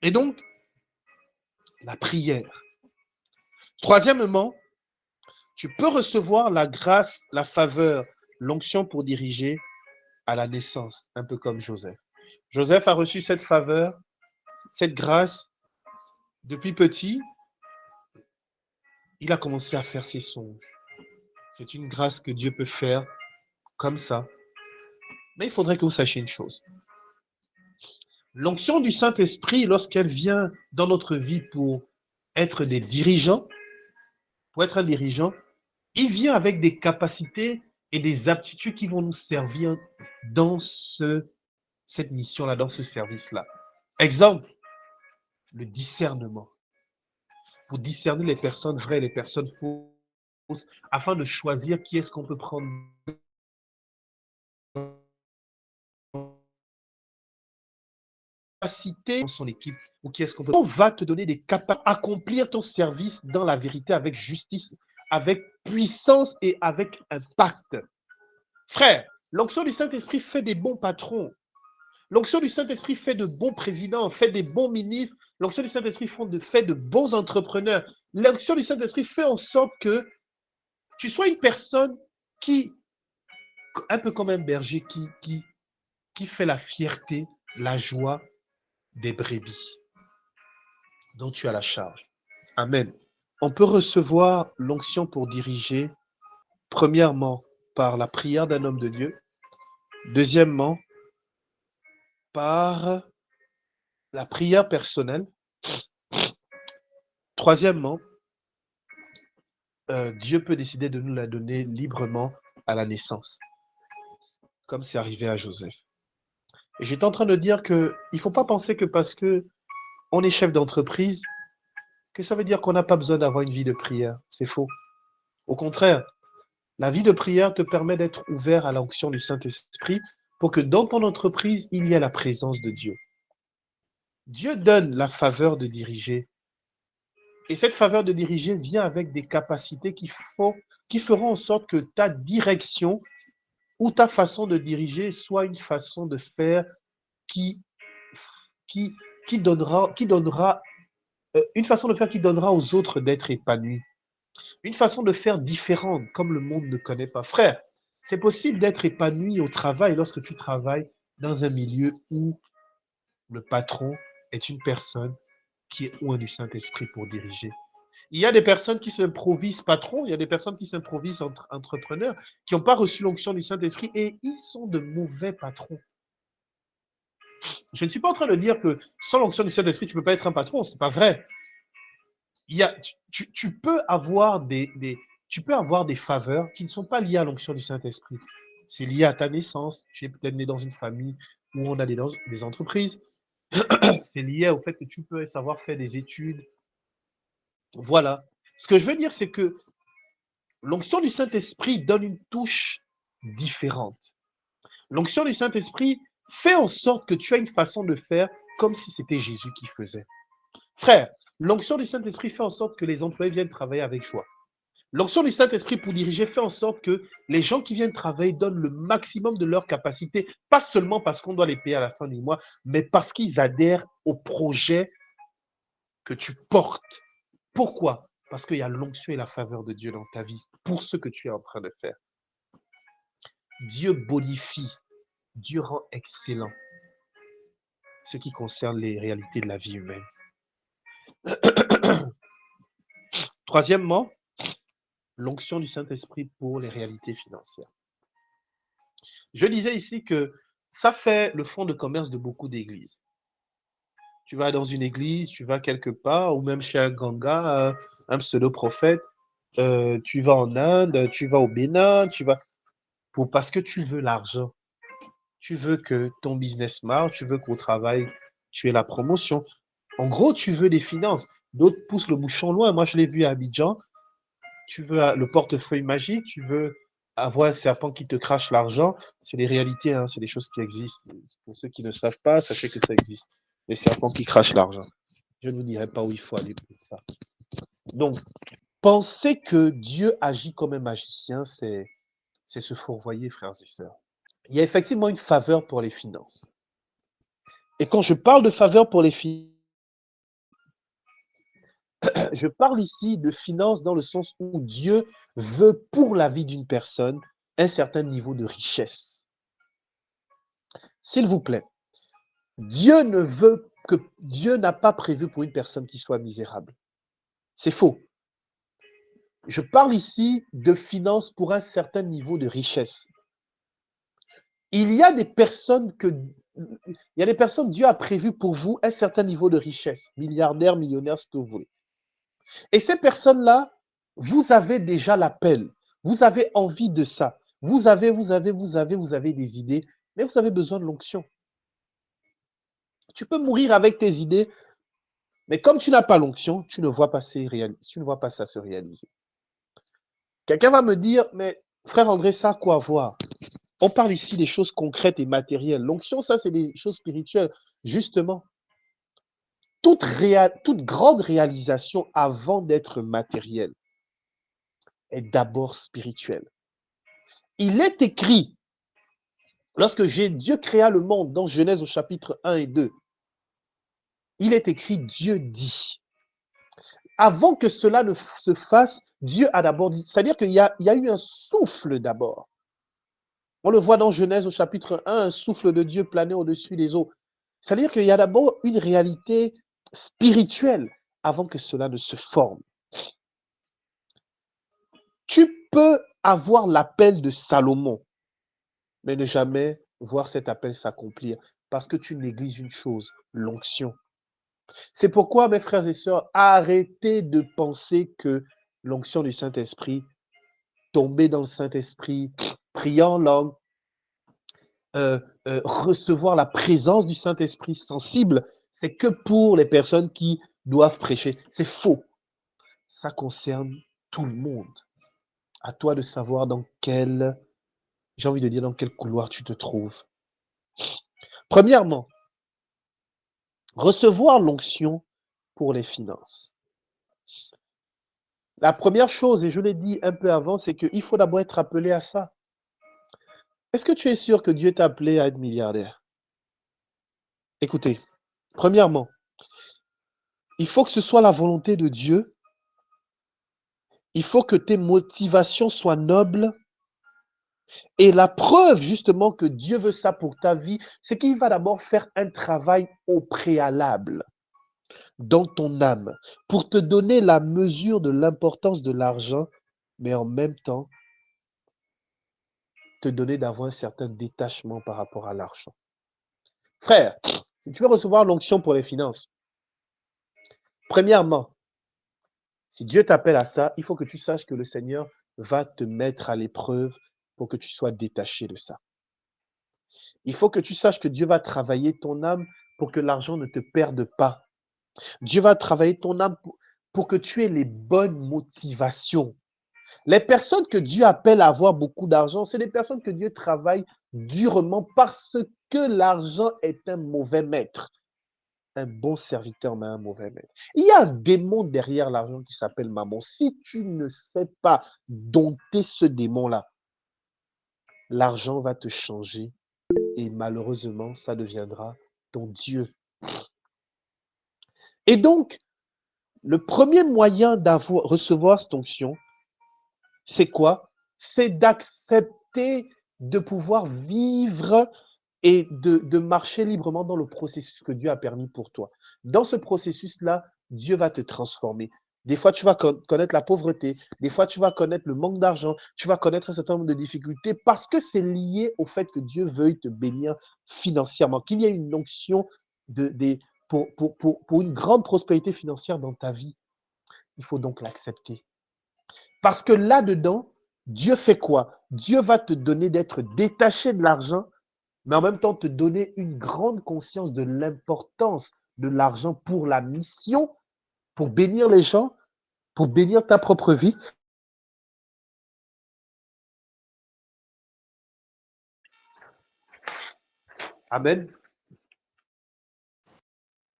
Et donc, la prière. Troisièmement, tu peux recevoir la grâce, la faveur, l'onction pour diriger à la naissance, un peu comme Joseph. Joseph a reçu cette faveur, cette grâce depuis petit. Il a commencé à faire ses songes. C'est une grâce que Dieu peut faire comme ça. Mais il faudrait que vous sachiez une chose. L'onction du Saint-Esprit, lorsqu'elle vient dans notre vie pour être des dirigeants, pour être un dirigeant, il vient avec des capacités et des aptitudes qui vont nous servir dans cette mission-là, dans ce service-là. Exemple, le discernement. Pour discerner les personnes vraies et les personnes fausses, afin de choisir qui est-ce qu'on peut prendre dans son équipe ou qui est-ce qu'on peut. On va te donner des capacités à accomplir ton service dans la vérité avec justice, avec puissance et avec impact. Frère, l'onction du Saint-Esprit fait des bons patrons. L'onction du Saint-Esprit fait de bons présidents, fait des bons ministres. L'onction du Saint-Esprit fait de bons entrepreneurs. L'onction du Saint-Esprit fait en sorte que tu sois une personne qui, un peu comme un berger qui fait la fierté, la joie des brebis dont tu as la charge. Amen. On peut recevoir l'onction pour diriger, premièrement, par la prière d'un homme de Dieu. Deuxièmement, par la prière personnelle. Troisièmement, Dieu peut décider de nous la donner librement à la naissance, comme c'est arrivé à Joseph. Et j'étais en train de dire qu'il ne faut pas penser que parce qu'on est chef d'entreprise, que ça veut dire qu'on n'a pas besoin d'avoir une vie de prière. C'est faux. Au contraire, la vie de prière te permet d'être ouvert à l'onction du Saint-Esprit pour que dans ton entreprise, il y ait la présence de Dieu. Dieu donne la faveur de diriger. Et cette faveur de diriger vient avec des capacités qui feront en sorte que ta direction ou ta façon de diriger soit une façon de faire qui donnera une façon de faire qui donnera aux autres d'être épanouis. Une façon de faire différente, comme le monde ne connaît pas. Frère, c'est possible d'être épanoui au travail lorsque tu travailles dans un milieu où le patron est une personne qui est loin du Saint-Esprit pour diriger. Il y a des personnes qui s'improvisent patrons, il y a des personnes qui s'improvisent entrepreneurs, qui n'ont pas reçu l'onction du Saint-Esprit et ils sont de mauvais patrons. Je ne suis pas en train de dire que sans l'onction du Saint-Esprit, tu ne peux pas être un patron, ce n'est pas vrai. Tu peux avoir tu peux avoir des faveurs qui ne sont pas liées à l'onction du Saint-Esprit. C'est lié à ta naissance. Tu es peut-être né dans une famille où on a des entreprises. C'est lié au fait que tu peux savoir faire des études. Voilà. Ce que je veux dire, c'est que l'onction du Saint-Esprit donne une touche différente. L'onction du Saint-Esprit fait en sorte que tu as une façon de faire comme si c'était Jésus qui faisait. Frère, l'onction du Saint-Esprit fait en sorte que les employés viennent travailler avec joie. L'onction du Saint-Esprit pour diriger fait en sorte que les gens qui viennent travailler donnent le maximum de leur capacité, pas seulement parce qu'on doit les payer à la fin du mois, mais parce qu'ils adhèrent au projet que tu portes. Pourquoi? Parce qu'il y a l'onction et la faveur de Dieu dans ta vie pour ce que tu es en train de faire. Dieu bonifie, Dieu rend excellent ce qui concerne les réalités de la vie humaine. Troisièmement, l'onction du Saint-Esprit pour les réalités financières. Je disais ici que ça fait le fonds de commerce de beaucoup d'églises. Tu vas dans une église, tu vas quelque part, ou même chez un ganga, un pseudo-prophète, tu vas en Inde, tu vas au Bénin, parce que tu veux l'argent. Tu veux que ton business marche, tu veux qu'au travail, tu aies la promotion. En gros, tu veux des finances. D'autres poussent le bouchon loin. Moi, je l'ai vu à Abidjan. Tu veux le portefeuille magique, tu veux avoir un serpent qui te crache l'argent. C'est des réalités, hein, c'est des choses qui existent. Pour ceux qui ne savent pas, sachez que ça existe. Les serpents qui crachent l'argent. Je ne vous dirai pas où il faut aller pour ça. Donc, penser que Dieu agit comme un magicien, c'est se fourvoyer, frères et sœurs. Il y a effectivement une faveur pour les finances. Et quand je parle de faveur pour les finances, je parle ici de finances dans le sens où Dieu veut pour la vie d'une personne un certain niveau de richesse. S'il vous plaît, Dieu n'a pas prévu pour une personne qui soit misérable. C'est faux. Je parle ici de finances pour un certain niveau de richesse. Il y a des personnes Dieu a prévu pour vous un certain niveau de richesse, milliardaire, millionnaire, ce que vous voulez. Et ces personnes-là, vous avez déjà l'appel. Vous avez envie de ça. Vous avez des idées, mais vous avez besoin de l'onction. Tu peux mourir avec tes idées, mais comme tu n'as pas l'onction, tu ne vois pas ça se réaliser. Quelqu'un va me dire, mais frère André, ça a quoi voir? On parle ici des choses concrètes et matérielles. L'onction, ça, c'est des choses spirituelles. Justement, toute grande réalisation avant d'être matérielle est d'abord spirituelle. Il est écrit, lorsque Dieu créa le monde, dans Genèse au chapitre 1 et 2, il est écrit, Dieu dit. Avant que cela ne se fasse, Dieu a d'abord dit. C'est-à-dire qu'il y a eu un souffle d'abord. On le voit dans Genèse au chapitre 1, un souffle de Dieu planait au-dessus des eaux. C'est-à-dire qu'il y a d'abord une réalité spirituelle avant que cela ne se forme. Tu peux avoir l'appel de Salomon, mais ne jamais voir cet appel s'accomplir parce que tu négliges une chose, l'onction. C'est pourquoi, mes frères et sœurs, arrêtez de penser que l'onction du Saint-Esprit, tomber dans le Saint-Esprit, prier en langue, recevoir la présence du Saint-Esprit sensible, c'est que pour les personnes qui doivent prêcher. C'est faux. Ça concerne tout le monde. À toi de savoir dans quel couloir tu te trouves. Premièrement, recevoir l'onction pour les finances. La première chose, et je l'ai dit un peu avant, c'est qu'il faut d'abord être appelé à ça. Est-ce que tu es sûr que Dieu t'a appelé à être milliardaire? Écoutez, premièrement, il faut que ce soit la volonté de Dieu. Il faut que tes motivations soient nobles. Et la preuve, justement, que Dieu veut ça pour ta vie, c'est qu'il va d'abord faire un travail au préalable dans ton âme pour te donner la mesure de l'importance de l'argent, mais en même temps, te donner d'avoir un certain détachement par rapport à l'argent. Frère, si tu veux recevoir l'onction pour les finances, premièrement, si Dieu t'appelle à ça, il faut que tu saches que le Seigneur va te mettre à l'épreuve pour que tu sois détaché de ça. Il faut que tu saches que Dieu va travailler ton âme pour que l'argent ne te perde pas. Dieu va travailler ton âme pour que tu aies les bonnes motivations. Les personnes que Dieu appelle à avoir beaucoup d'argent, c'est des personnes que Dieu travaille durement parce que l'argent est un mauvais maître. Un bon serviteur, mais un mauvais maître. Il y a un démon derrière l'argent qui s'appelle mammon. Si tu ne sais pas dompter ce démon-là, l'argent va te changer et malheureusement, ça deviendra ton Dieu. Et donc, le premier moyen recevoir cette onction, c'est quoi? C'est d'accepter de pouvoir vivre et de marcher librement dans le processus que Dieu a permis pour toi. Dans ce processus-là, Dieu va te transformer. Des fois, tu vas connaître la pauvreté. Des fois, tu vas connaître le manque d'argent. Tu vas connaître un certain nombre de difficultés parce que c'est lié au fait que Dieu veuille te bénir financièrement, qu'il y ait une onction pour une grande prospérité financière dans ta vie. Il faut donc l'accepter. Parce que là-dedans, Dieu fait quoi? Dieu va te donner d'être détaché de l'argent, mais en même temps te donner une grande conscience de l'importance de l'argent pour la mission, pour bénir les gens, pour bénir ta propre vie. Amen.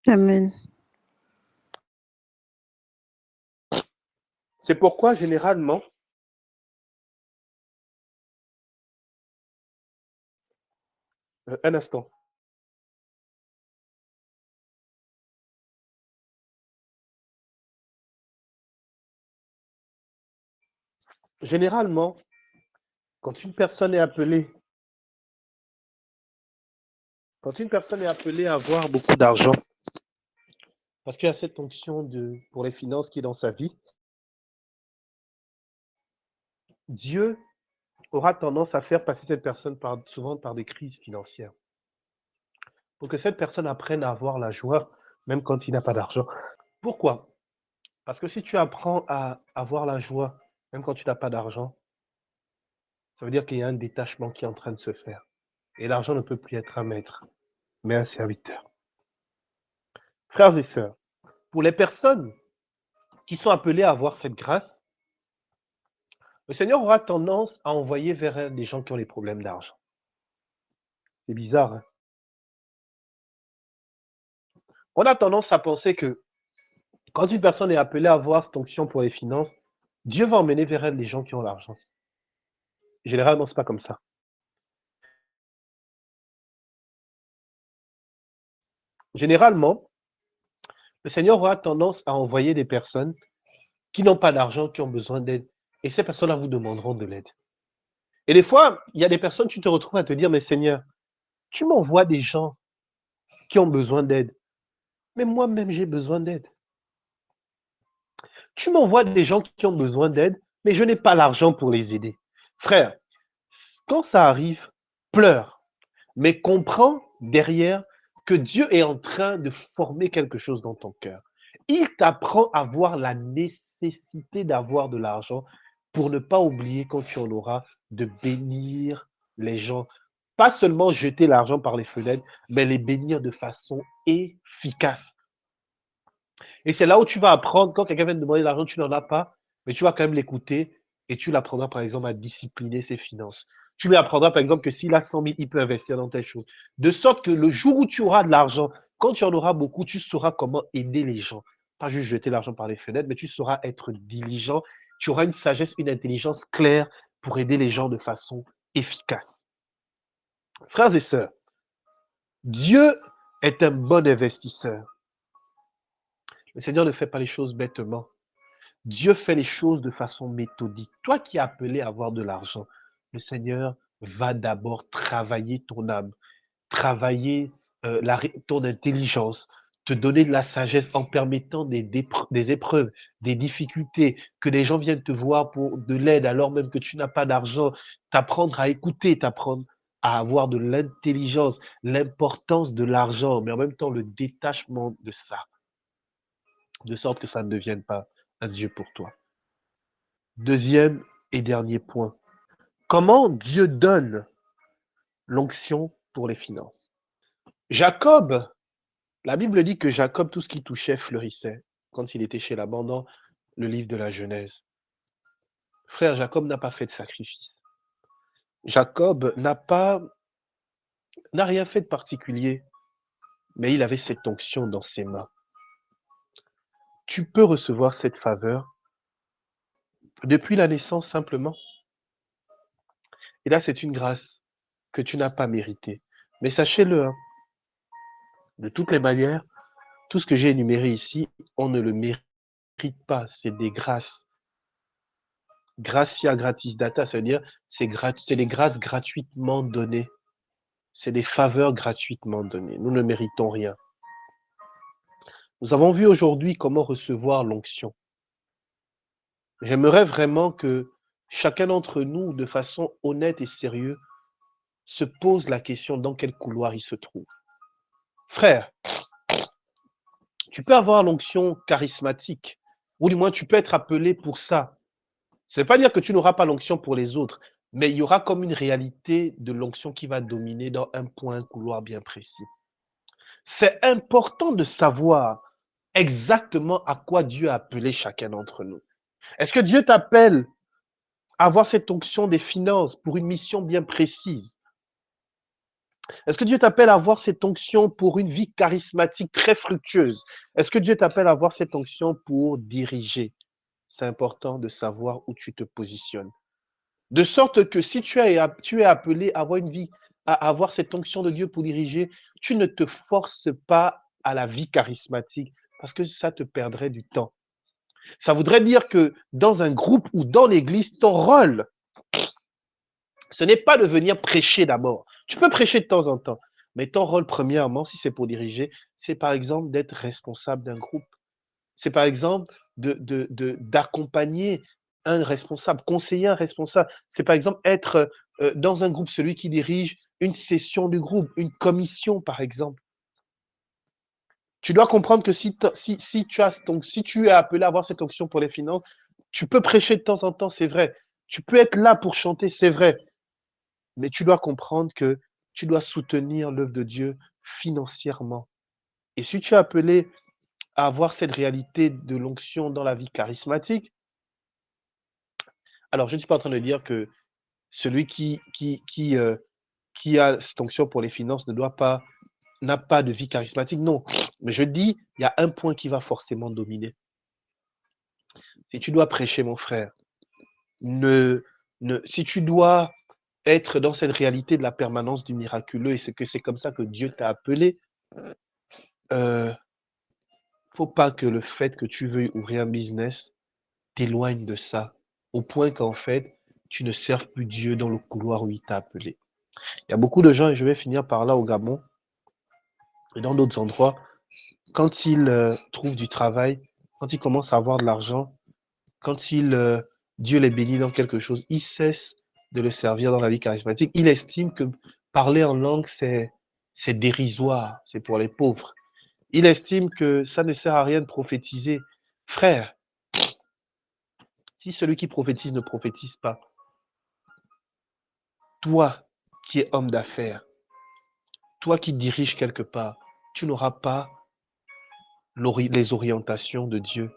Amen. C'est pourquoi, généralement, un instant. Généralement, quand une personne est appelée à avoir beaucoup d'argent, parce qu'il y a cette onction pour les finances qui est dans sa vie, Dieu aura tendance à faire passer cette personne souvent par des crises financières, pour que cette personne apprenne à avoir la joie, même quand il n'a pas d'argent. Pourquoi? Parce que si tu apprends à avoir la joie, même quand tu n'as pas d'argent, ça veut dire qu'il y a un détachement qui est en train de se faire. Et l'argent ne peut plus être un maître, mais un serviteur. Frères et sœurs, pour les personnes qui sont appelées à avoir cette grâce, le Seigneur aura tendance à envoyer vers elles des gens qui ont des problèmes d'argent. C'est bizarre, hein? On a tendance à penser que quand une personne est appelée à avoir cette onction pour les finances, Dieu va emmener vers elle des gens qui ont l'argent. Généralement, ce n'est pas comme ça. Généralement, le Seigneur aura tendance à envoyer des personnes qui n'ont pas d'argent, qui ont besoin d'aide. Et ces personnes-là vous demanderont de l'aide. Et des fois, il y a des personnes, tu te retrouves à te dire, mais Seigneur, tu m'envoies des gens qui ont besoin d'aide. Mais moi-même, j'ai besoin d'aide. Tu m'envoies des gens qui ont besoin d'aide, mais je n'ai pas l'argent pour les aider. Frère, quand ça arrive, pleure, mais comprends derrière que Dieu est en train de former quelque chose dans ton cœur. Il t'apprend à voir la nécessité d'avoir de l'argent pour ne pas oublier quand tu en auras de bénir les gens. Pas seulement jeter l'argent par les fenêtres, mais les bénir de façon efficace. Et c'est là où tu vas apprendre, quand quelqu'un vient te demander de l'argent, tu n'en as pas, mais tu vas quand même l'écouter et tu l'apprendras par exemple à discipliner ses finances. Tu lui apprendras par exemple que s'il a 100 000, il peut investir dans telle chose. De sorte que le jour où tu auras de l'argent, quand tu en auras beaucoup, tu sauras comment aider les gens. Pas juste jeter l'argent par les fenêtres, mais tu sauras être diligent. Tu auras une sagesse, une intelligence claire pour aider les gens de façon efficace. Frères et sœurs, Dieu est un bon investisseur. Le Seigneur ne fait pas les choses bêtement. Dieu fait les choses de façon méthodique. Toi qui es appelé à avoir de l'argent, le Seigneur va d'abord travailler ton âme, travailler ton intelligence, te donner de la sagesse en permettant des épreuves, des difficultés, que les gens viennent te voir pour de l'aide alors même que tu n'as pas d'argent, t'apprendre à écouter, t'apprendre à avoir de l'intelligence, l'importance de l'argent, mais en même temps le détachement de ça, de sorte que ça ne devienne pas un Dieu pour toi. Deuxième et dernier point. Comment Dieu donne l'onction pour les finances? Jacob, la Bible dit que Jacob, tout ce qui touchait fleurissait quand il était chez Laban dans le livre de la Genèse. Frère, Jacob n'a pas fait de sacrifice. Jacob n'a rien fait de particulier, mais il avait cette onction dans ses mains. Tu peux recevoir cette faveur depuis la naissance simplement. Et là, c'est une grâce que tu n'as pas méritée. Mais sachez-le, hein, de toutes les manières, tout ce que j'ai énuméré ici, on ne le mérite pas, c'est des grâces. Gratia gratis data, ça veut dire c'est des grâces gratuitement données. C'est des faveurs gratuitement données. Nous ne méritons rien. Nous avons vu aujourd'hui comment recevoir l'onction. J'aimerais vraiment que chacun d'entre nous, de façon honnête et sérieuse, se pose la question dans quel couloir il se trouve. Frère, tu peux avoir l'onction charismatique, ou du moins tu peux être appelé pour ça. Ça ne veut pas dire que tu n'auras pas l'onction pour les autres, mais il y aura comme une réalité de l'onction qui va dominer dans un point, un couloir bien précis. C'est important de savoir exactement à quoi Dieu a appelé chacun d'entre nous. Est-ce que Dieu t'appelle à avoir cette onction des finances pour une mission bien précise? Est-ce que Dieu t'appelle à avoir cette onction pour une vie charismatique très fructueuse? Est-ce que Dieu t'appelle à avoir cette onction pour diriger? C'est important de savoir où tu te positionnes. De sorte que si tu es appelé à avoir une vie, à avoir cette onction de Dieu pour diriger, tu ne te forces pas à la vie charismatique parce que ça te perdrait du temps. Ça voudrait dire que dans un groupe ou dans l'église, ton rôle, ce n'est pas de venir prêcher d'abord. Tu peux prêcher de temps en temps, mais ton rôle, premièrement, si c'est pour diriger, c'est par exemple d'être responsable d'un groupe. C'est par exemple d'accompagner un responsable, conseiller un responsable. C'est par exemple être dans un groupe, celui qui dirige une session du groupe, une commission, par exemple. Tu dois comprendre que si tu es appelé à avoir cette onction pour les finances, tu peux prêcher de temps en temps, c'est vrai. Tu peux être là pour chanter, c'est vrai. Mais tu dois comprendre que tu dois soutenir l'œuvre de Dieu financièrement. Et si tu es appelé à avoir cette réalité de l'onction dans la vie charismatique, alors je ne suis pas en train de dire que celui qui a cette onction pour les finances n'a pas de vie charismatique. Non, mais je dis, il y a un point qui va forcément dominer. Si tu dois prêcher, mon frère, si tu dois être dans cette réalité de la permanence du miraculeux et c'est comme ça que Dieu t'a appelé, faut pas que le fait que tu veuilles ouvrir un business t'éloigne de ça, au point qu'en fait, tu ne serves plus Dieu dans le couloir où il t'a appelé. Il y a beaucoup de gens, et je vais finir par là au Gabon, et dans d'autres endroits, quand ils trouvent du travail, quand ils commencent à avoir de l'argent, quand Dieu les bénit dans quelque chose, ils cessent de le servir dans la vie charismatique. Ils estiment que parler en langue, c'est dérisoire, c'est pour les pauvres. Ils estiment que ça ne sert à rien de prophétiser. Frère, si celui qui prophétise ne prophétise pas, toi qui es homme d'affaires, toi qui diriges quelque part, tu n'auras pas les orientations de Dieu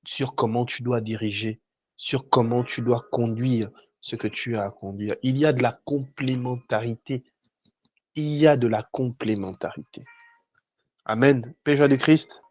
sur comment tu dois diriger, sur comment tu dois conduire ce que tu as à conduire. Il y a de la complémentarité. Il y a de la complémentarité. Amen. Paix, joie de Christ.